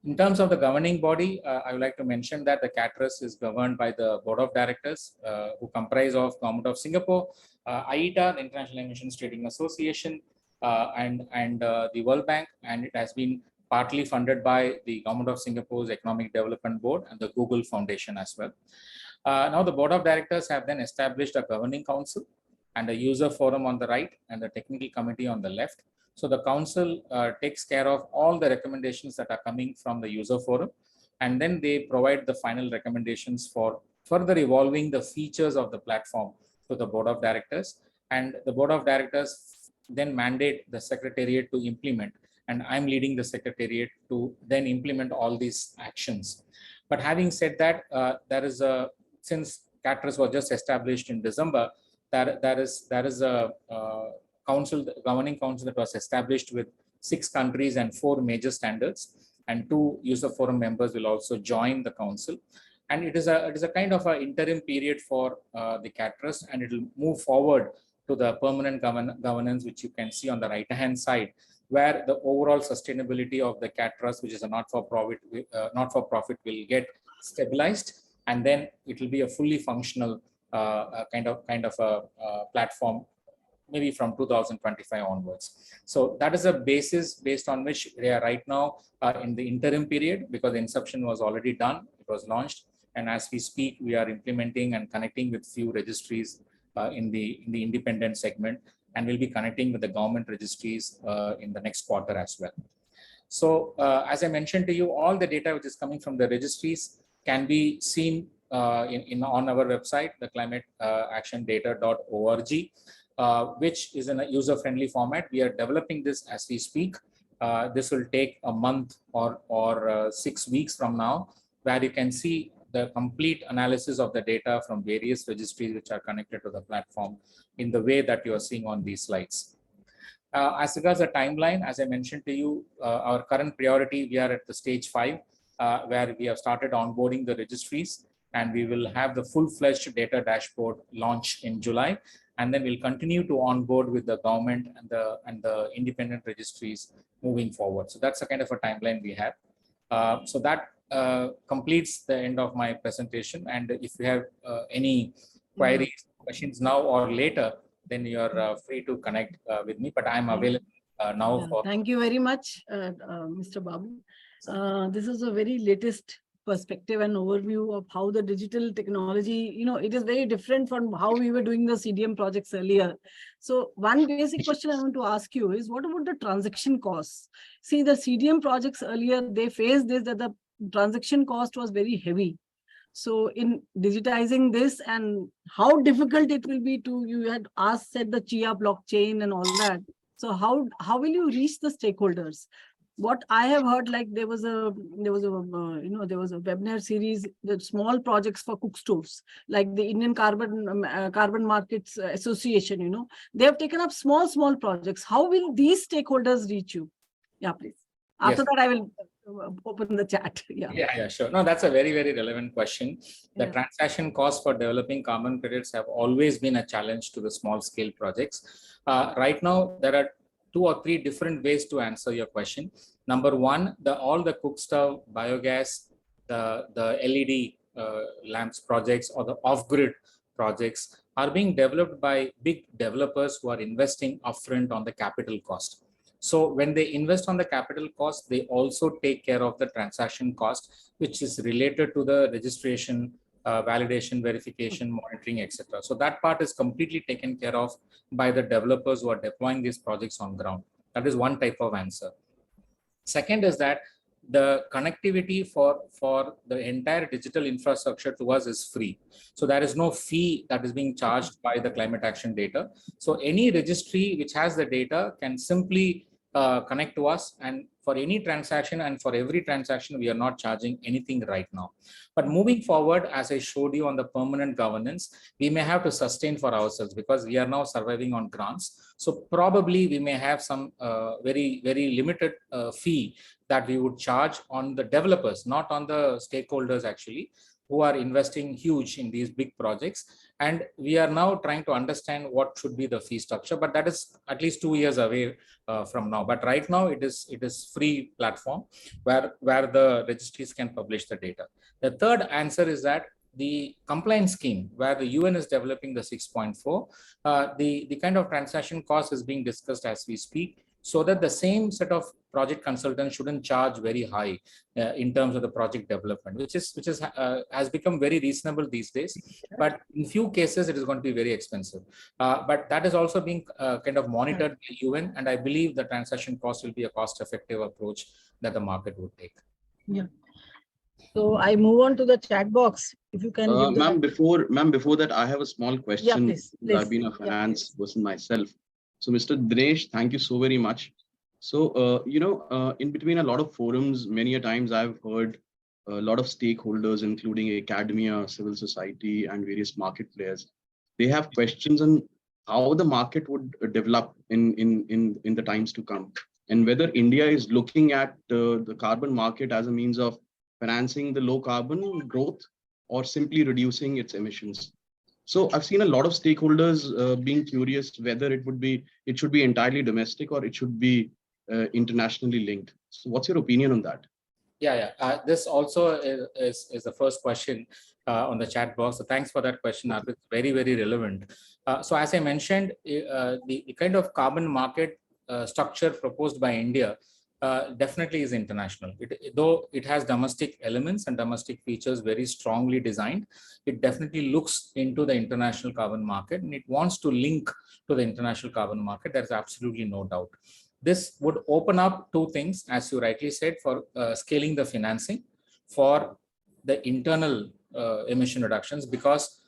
In terms of the governing body, I would like to mention that the CADT Trust is governed by the board of directors who comprise of Government of Singapore, IETA, the International Emissions Trading Association, and the World Bank, and it has been partly funded by the Government of Singapore's Economic Development Board and the Google Foundation as well. Now the board of directors have then established a governing council and a user forum on the right and the technical committee on the left. So the council takes care of all the recommendations that are coming from the user forum, and then they provide the final recommendations for further evolving the features of the platform to the board of directors. And the board of directors then mandate the secretariat to implement, and I'm leading the secretariat to then implement all these actions. But having said that, since CADT Trust was just established in December, there is a governing council that was established with 6 countries and 4 major standards, and 2 user forum members will also join the council. And it is a kind of an interim period for the CADT Trust, and it will move forward to the permanent governance, which you can see on the right hand side, where the overall sustainability of the CADT Trust, which is a not-for-profit, will get stabilized, and then it will be a fully functional kind of a platform, maybe from 2025 onwards. So that is a basis based on which we are right now in the interim period, because the inception was already done, it was launched, and as we speak, we are implementing and connecting with few registries in the independent segment, and we'll be connecting with the government registries in the next quarter as well. So as I mentioned to you, all the data which is coming from the registries can be seen on our website, the climateactiondata.org. Which is in a user-friendly format. We are developing this as we speak. This will take a month or 6 weeks from now, where you can see the complete analysis of the data from various registries which are connected to the platform in the way that you are seeing on these slides. As regards the timeline, as I mentioned to you, our current priority, we are at the stage 5, where we have started onboarding the registries, and we will have the full-fledged data dashboard launch in July, and then we'll continue to onboard with the government and the independent registries moving forward. So that's the kind of a timeline we have. So that completes the end of my presentation. And if you have any queries, questions now or later, then you are free to connect with me, but I'm available now. For Thank you very much, Mr. Babu. This is a very latest perspective and overview of how the digital technology, it is very different from how we were doing the CDM projects earlier. So one basic question I want to ask you is, what about the transaction costs? See, the CDM projects earlier, they faced this, that the transaction cost was very heavy. So in digitizing this, and how difficult it will be to, you had said the Chia blockchain and all that. So how will you reach the stakeholders? What I have heard, like there was a webinar series, the small projects for cook stoves, like the Indian Carbon Markets Association, they have taken up small projects. How will these stakeholders reach you? Yeah, please. After that, I will open the chat. Yeah, sure. No, that's a very, very relevant question. The transaction costs for developing carbon credits have always been a challenge to the small scale projects. Right now, there are 2 or 3 different ways to answer your question. Number one, all the cook stove, biogas, the LED lamps projects or the off-grid projects are being developed by big developers who are investing upfront on the capital cost. So when they invest on the capital cost, they also take care of the transaction cost, which is related to the registration, validation, verification, monitoring, etc. So that part is completely taken care of by the developers who are deploying these projects on ground. That is one type of answer. Second is that the connectivity for the entire digital infrastructure to us is free. So there is no fee that is being charged by the climate action data. So any registry which has the data can simply connect to us, and for any transaction and for every transaction, we are not charging anything right now. But moving forward, as I showed you on the permanent governance, we may have to sustain for ourselves because we are now surviving on grants. So probably we may have some very, very limited fee that we would charge on the developers, not on the stakeholders actually, who are investing huge in these big projects. And we are now trying to understand what should be the fee structure, but that is at least 2 years away from now. But right now it is free platform where the registries can publish the data. The third answer is that the compliance scheme where the UN is developing the 6.4, the kind of transaction cost is being discussed as we speak, so that the same set of project consultants shouldn't charge very high in terms of the project development, which has become very reasonable these days. But in few cases, it is going to be very expensive. But that is also being kind of monitored by UN, and I believe the transaction cost will be a cost-effective approach that the market would take. Yeah. So I move on to the chat box. If you can, ma'am, before that, I have a small question. Yeah, please. I've been a finance person myself. So, Mr. Dinesh, thank you so very much. So, in between a lot of forums, many a times I've heard a lot of stakeholders, including academia, civil society, and various market players. They have questions on how the market would develop in the times to come, and whether India is looking at the carbon market as a means of financing the low carbon growth or simply reducing its emissions. So I've seen a lot of stakeholders being curious whether it should be entirely domestic or it should be internationally linked. So what's your opinion on that? Yeah. This also is the first question on the chat box. So thanks for that question, Arvind. Very, very relevant. So as I mentioned, the kind of carbon market structure proposed by India definitely is international. Though it has domestic elements and domestic features very strongly designed, it definitely looks into the international carbon market, and it wants to link to the international carbon market. There's absolutely no doubt. This would open up 2 things, as you rightly said, for scaling the financing for the internal emission reductions, because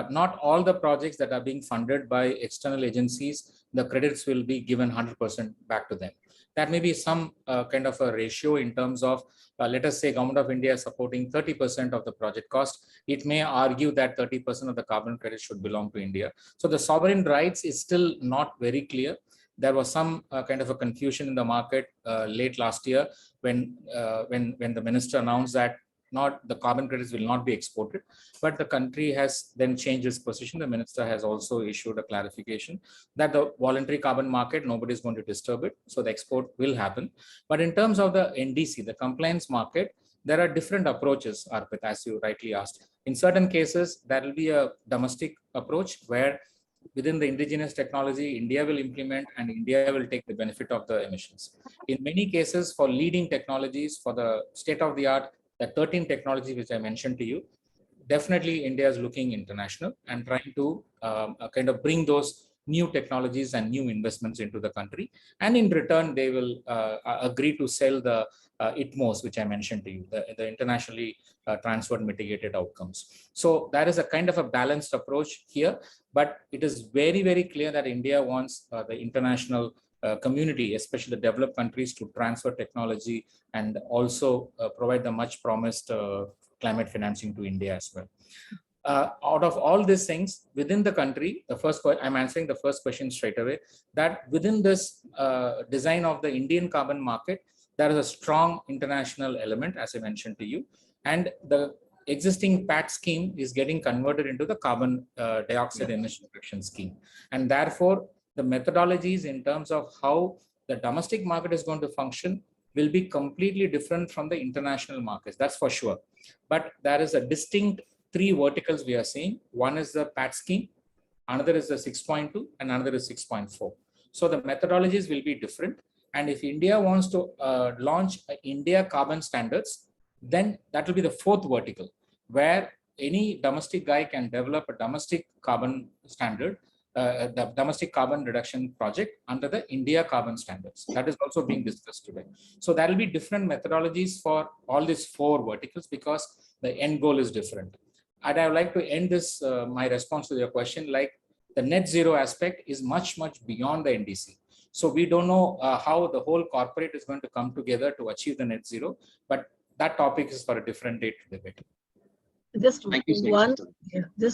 not all the projects that are being funded by external agencies, the credits will be given 100% back to them. That may be some kind of a ratio in terms of, let us say Government of India is supporting 30% of the project cost. It may argue that 30% of the carbon credit should belong to India. So the sovereign rights is still not very clear. There was some kind of a confusion in the market late last year when the minister announced that the carbon credits will not be exported, but the country has then changed its position. The minister has also issued a clarification that the voluntary carbon market, nobody is going to disturb it. So the export will happen. But in terms of the NDC, the compliance market, there are different approaches, Arpit, as you rightly asked. In certain cases, there will be a domestic approach where within the indigenous technology, India will implement and India will take the benefit of the emissions. In many cases, for leading technologies, for the state-of-the-art, the 13 technologies which I mentioned to you, definitely India is looking international and trying to kind of bring those new technologies and new investments into the country. And in return, they will agree to sell the ITMOs, which I mentioned to you, the internationally transferred mitigated outcomes. So that is a kind of a balanced approach here, but it is very, very clear that India wants the international community, especially the developed countries, to transfer technology and also provide the much promised climate financing to India as well. Out of all these things within the country, I'm answering the first question straight away, that within this design of the Indian carbon market, there is a strong international element, as I mentioned to you, and the existing PAT scheme is getting converted into the carbon dioxide emission reduction scheme. And therefore, the methodologies in terms of how the domestic market is going to function will be completely different from the international markets, that's for sure. But there is a distinct 3 verticals we are seeing. One is the PAT scheme, another is the 6.2, and another is 6.4. So the methodologies will be different. And if India wants to launch India carbon standards, then that will be the 4th vertical, where any domestic guy can develop a domestic carbon standard, the domestic carbon reduction project under the India carbon standards. That is also being discussed today. So there will be different methodologies for all these 4 verticals because the end goal is different. And I would like to end this, my response to your question, like the net zero aspect is much, much beyond the NDC. So we don't know how the whole corporate is going to come together to achieve the net zero, but that topic is for a different day to debate. Just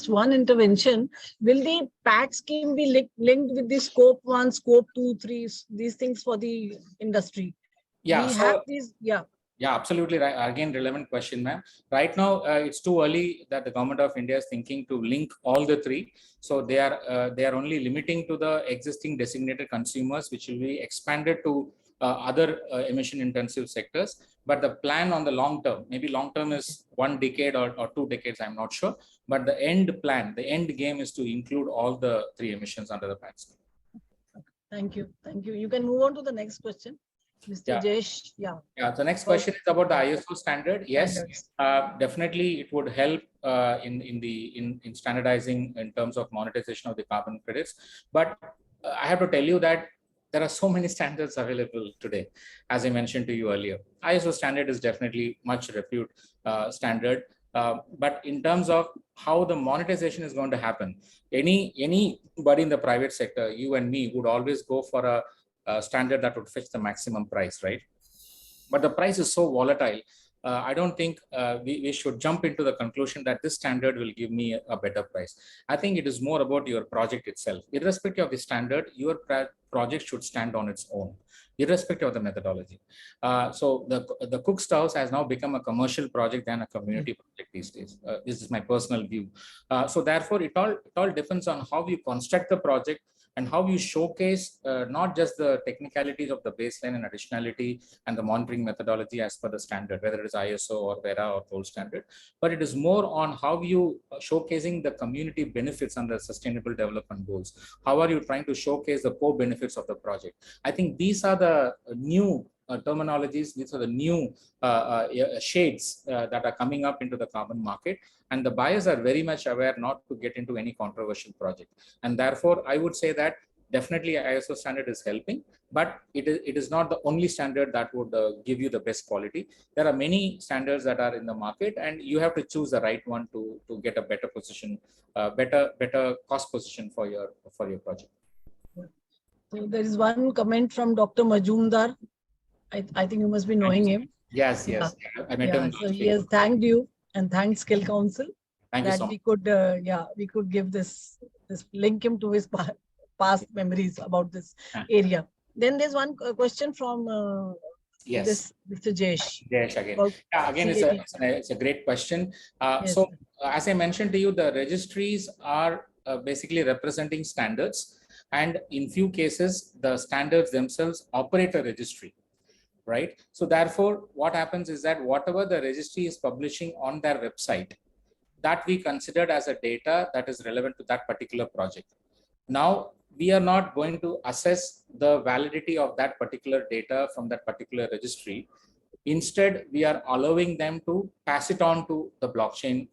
one intervention. Will the PAT scheme be linked with the scope 1, scope 2, 3, these things for the industry? Yeah, we so, have these, yeah. Yeah, absolutely right. Again, relevant question, ma'am. Right now, it's too early that the government of India is thinking to link all the 3. So they are only limiting to the existing designated consumers, which will be expanded to other emission-intensive sectors. But the plan on the long term, maybe long term is 1 decade or 2 decades, I'm not sure. But the end plan, the end game is to include all the 3 emissions under the PAT scheme. Thank you. Thank you. You can move on to the next question. Mr. Jayesh, yeah. The next question is about the ISO standard. Yes, definitely it would help in standardizing in terms of monetization of the carbon credits. But I have to tell you that there are so many standards available today, as I mentioned to you earlier. ISO standard is definitely much reputed standard. But in terms of how the monetization is going to happen, anybody in the private sector, you and me, would always go for a standard that would fetch the maximum price, right? But the price is so volatile. I don't think we should jump into the conclusion that this standard will give me a better price. I think it is more about your project itself. Irrespective of the standard, your project should stand on its own, irrespective of the methodology. So the Cook Stoves has now become a commercial project than a community project these days. This is my personal view. So therefore, it all depends on how you construct the project and how you showcase not just the technicalities of the baseline and additionality and the monitoring methodology as per the standard, whether it is ISO or Vera or gold standard, but it is more on how you showcasing the community benefits and the sustainable development goals. How are you trying to showcase the core benefits of the project? I think these are the new terminologies, these are the new shades that are coming up into the carbon market, and the buyers are very much aware not to get into any controversial project. And therefore, I would say that Definitely ISO standard is helping, but it is not the only standard that would give you the best quality. There are many standards that are in the market, and you have to choose the right one to get a better position, better cost position for your project. So there is one comment from Dr. Majumdar. I think you must be knowing him. Yes, yes. I met him. So he has thanked you and thanked Skill Council Thank you that so we could, we could give this link him to his past memories about this area. Then there's one question from this Mr. Jayesh. Jayesh again. Again, it's a great question. Yes, so as I mentioned to you, the registries are basically representing standards, and in few cases, the standards themselves operate a registry. Right. So therefore, what happens is that whatever the registry is publishing on their website, that we considered as a data that is relevant to that particular project. Now, we are not going to assess the validity of that particular data from that particular registry. Instead, we are allowing them to pass it on to the blockchain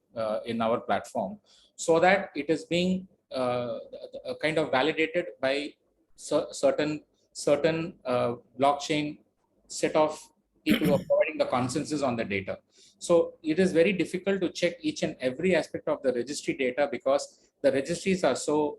in our platform, so that it is being kind of validated by certain blockchain set of people who are providing the consensus on the data. So it is very difficult to check each and every aspect of the registry data, because the registries are so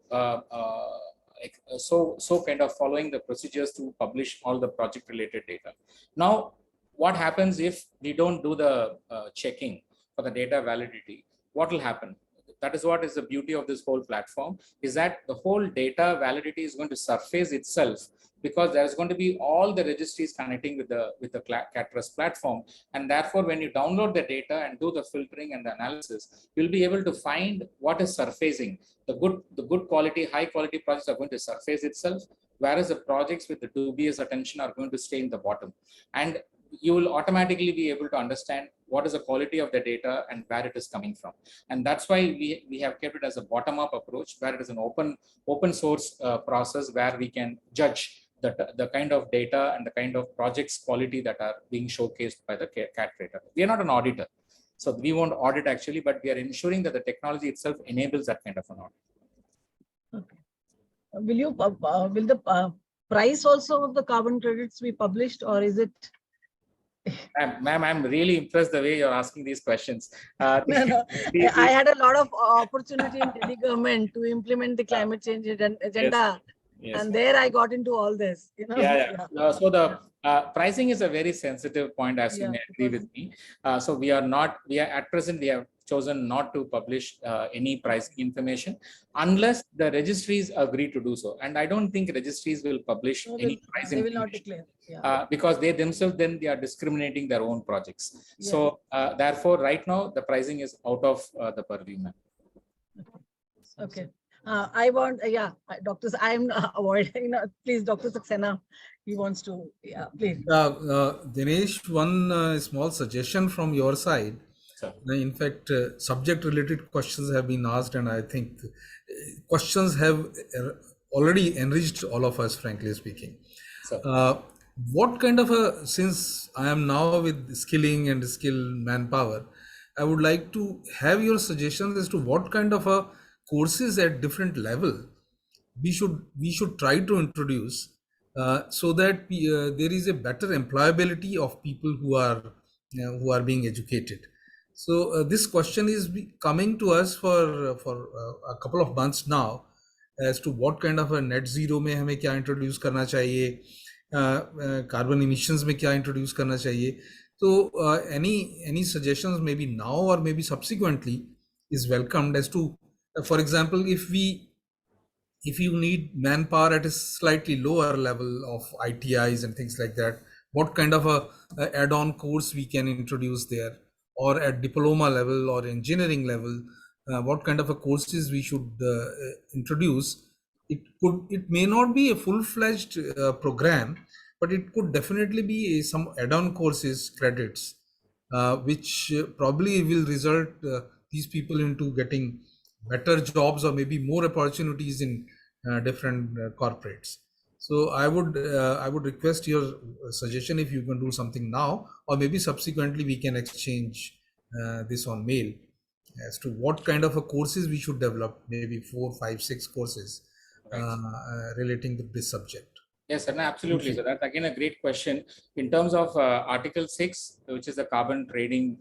kind of following the procedures to publish all the project related data. Now, what happens if we don't do the checking for the data validity? What will happen? That is what is the beauty of this whole platform, is that the whole data validity is going to surface itself, because there is going to be all the registries connecting with the CADT platform. And therefore, when you download the data and do the filtering and the analysis, you'll be able to find what is surfacing. The good quality, high quality projects are going to surface itself, whereas the projects with the dubious attention are going to stay in the bottom. And you will automatically be able to understand what is the quality of the data and where it is coming from. And that's why we have kept it as a bottom-up approach, where it is an open source process, where we can judge the kind of data and the kind of projects quality that are being showcased by the CADT data. We are not an auditor, so we won't audit actually, but we are ensuring that the technology itself enables that kind of an audit. Okay. Will the price also of the carbon credits be published, or is it? Ma'am, I'm really impressed the way you're asking these questions. No. I had a lot of opportunity in Delhi government to implement the climate change agenda. Yes. And there I got into all this. You know? So the pricing is a very sensitive point, as you may agree with me. So we are at present, we have chosen not to publish any pricing information unless the registries agree to do so. And I don't think registries will publish any pricing. They will not declare. Because they themselves, then they are discriminating their own projects. Yeah. So therefore, right now, the pricing is out of the purview. Okay. I want, doctors, I'm avoiding, please, Dr. Saxena, he wants to, please. Dinesh, one small suggestion from your side. Sir. In fact, subject related questions have been asked, and I think questions have already enriched all of us, frankly speaking. What kind of since I am now with skilling and skilled manpower, I would like to have your suggestions as to what kind of courses at different level we should try to introduce so that there is a better employability of people who are being educated. So this question is coming to us for a couple of months now, as to what kind of a net zero में हमें क्या introduce करना चाहिए, carbon emissions में क्या introduce करना चाहिए. So any suggestions maybe now or maybe subsequently is welcomed as to, for example, if you need manpower at a slightly lower level of ITIs and things like that, what kind of a add-on course we can introduce there, or at diploma level or engineering level, what kind of a courses we should introduce. It may not be a full-fledged program, but it could definitely be some add-on courses credits, which probably will result these people into getting better jobs or maybe more opportunities in different corporates. So I would request your suggestion if you can do something now, or maybe subsequently we can exchange this on mail as to what kind of a courses we should develop, maybe 4, 5, 6 courses relating to this subject? Yes, sir. No, absolutely. So that's again a great question. In terms of Article 6, which is the carbon trading,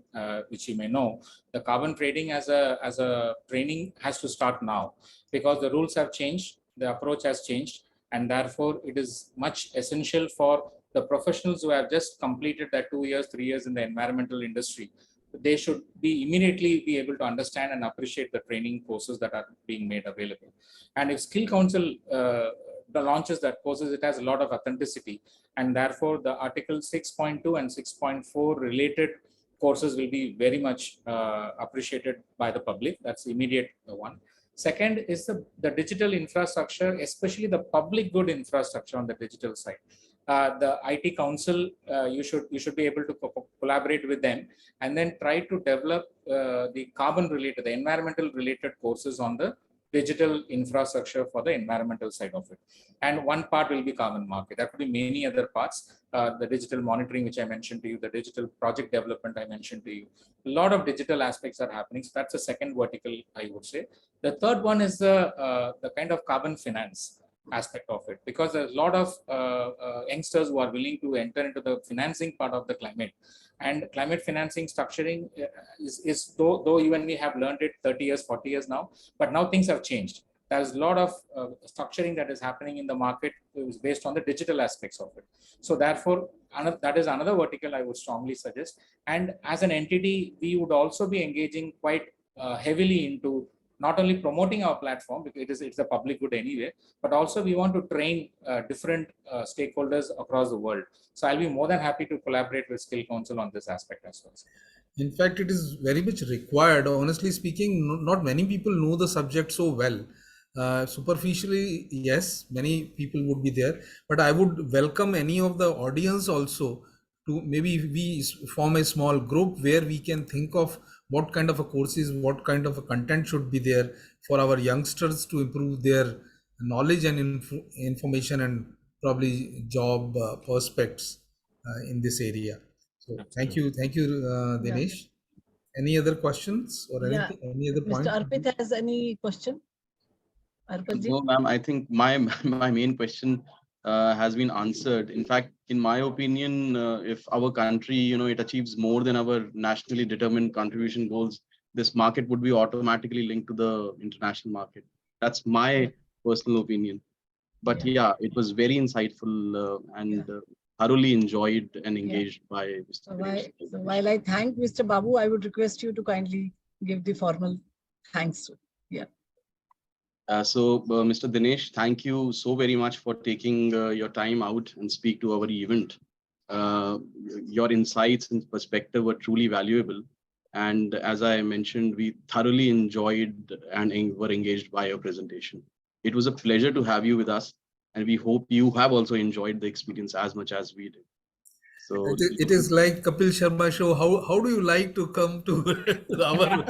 which you may know, the carbon trading as a training has to start now because the rules have changed, the approach has changed, and therefore it is much essential for the professionals who have just completed that 2 years, 3 years in the environmental industry. They should be immediately be able to understand and appreciate the training courses that are being made available. And if Skill Council launches that courses, it has a lot of authenticity, and therefore the Article 6.2 and 6.4 related courses will be very much appreciated by the public. That's the immediate one. Second is the digital infrastructure, especially the public good infrastructure on the digital side. The IT Council, you should be able to collaborate with them and then try to develop the carbon related, the environmental related courses on the digital infrastructure for the environmental side of it. And one part will be carbon market. There could be many other parts, the digital monitoring, which I mentioned to you, the digital project development I mentioned to you. A lot of digital aspects are happening. So that's the second vertical, I would say. The third one is the kind of carbon finance aspect of it, because there's a lot of youngsters who are willing to enter into the financing part of the climate. And climate financing structuring is though even we have learned it 30 years, 40 years now, but now things have changed. There's a lot of structuring that is happening in the market based on the digital aspects of it. So therefore, that is another vertical I would strongly suggest. And as an entity, we would also be engaging quite heavily into not only promoting our platform, because it's a public good anyway, but also we want to train different stakeholders across the world. So I'll be more than happy to collaborate with Skill Council on this aspect as well. In fact, it is very much required. Honestly speaking, not many people know the subject so well. Superficially, yes, many people would be there, but I would welcome any of the audience also to maybe we form a small group where we can think of what kind of a courses, what kind of a content should be there for our youngsters to improve their knowledge and information and probably job prospects in this area. So thank you, Dinesh. Yeah. Any other questions or anything? Any other points? Mr. Arpit has any question? No, ma'am. I think my main question has been answered. In fact, in my opinion, if our country, it achieves more than our nationally determined contribution goals, this market would be automatically linked to the international market. That's my personal opinion. But yeah, it was very insightful and thoroughly enjoyed and engaged by Mr. Dinesh. So while I thank Mr. Babu, I would request you to kindly give the formal thanks. Yeah. Mr. Dinesh, thank you so very much for taking your time out and speak to our event. Your insights and perspective were truly valuable. And as I mentioned, we thoroughly enjoyed and were engaged by your presentation. It was a pleasure to have you with us, and we hope you have also enjoyed the experience as much as we did. So it is like Kapil Sharma show. How do you like to come to our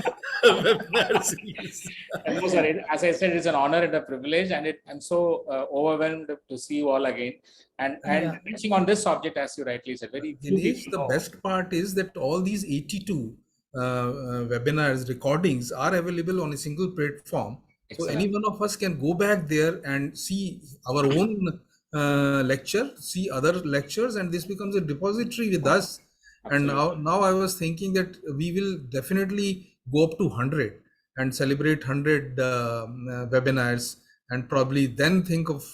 webinar series? As I said, it's an honor and a privilege, and I'm so overwhelmed to see you all again. And reaching on this subject, as you rightly said, very few Dinesh, people know. The best part is that all these 82 webinars recordings are available on a single platform. Excellent. So any one of us can go back there and see our own lecture, see other lectures, and this becomes a depository with us. Absolutely. And now I was thinking that we will definitely go up to 100 and celebrate 100 webinars, and probably then think of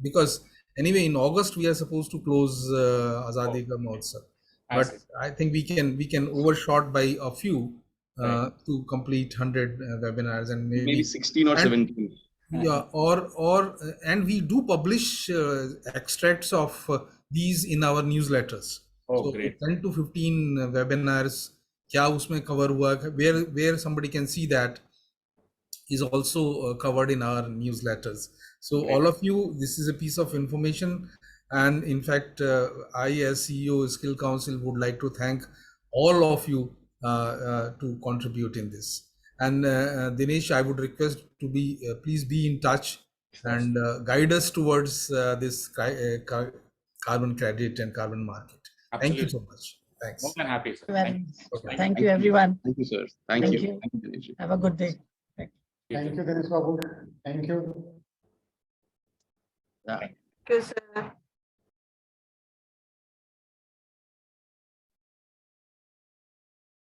because anyway in August we are supposed to close Azadi Mahotsav, but I think we can overshot by a few to complete 100 webinars, and maybe 16 or 17. Yeah, and we do publish extracts of these in our newsletters. So great. 10 to 15 webinars, kya usme cover hua, where somebody can see that is also covered in our newsletters. So great. All of you, this is a piece of information, and in fact, I as CEO of Skill Council would like to thank all of you to contribute in this. And Dinesh, I would request to please be in touch and guide us towards this carbon credit and carbon market. Absolutely. Thank you so much. Thanks. More than happy, sir. Thank you, everyone. Thank you, sir. Thank you. Have a good day. Thank you, Dinesh Babu. Thank you. Yeah. Thank Yes, sir.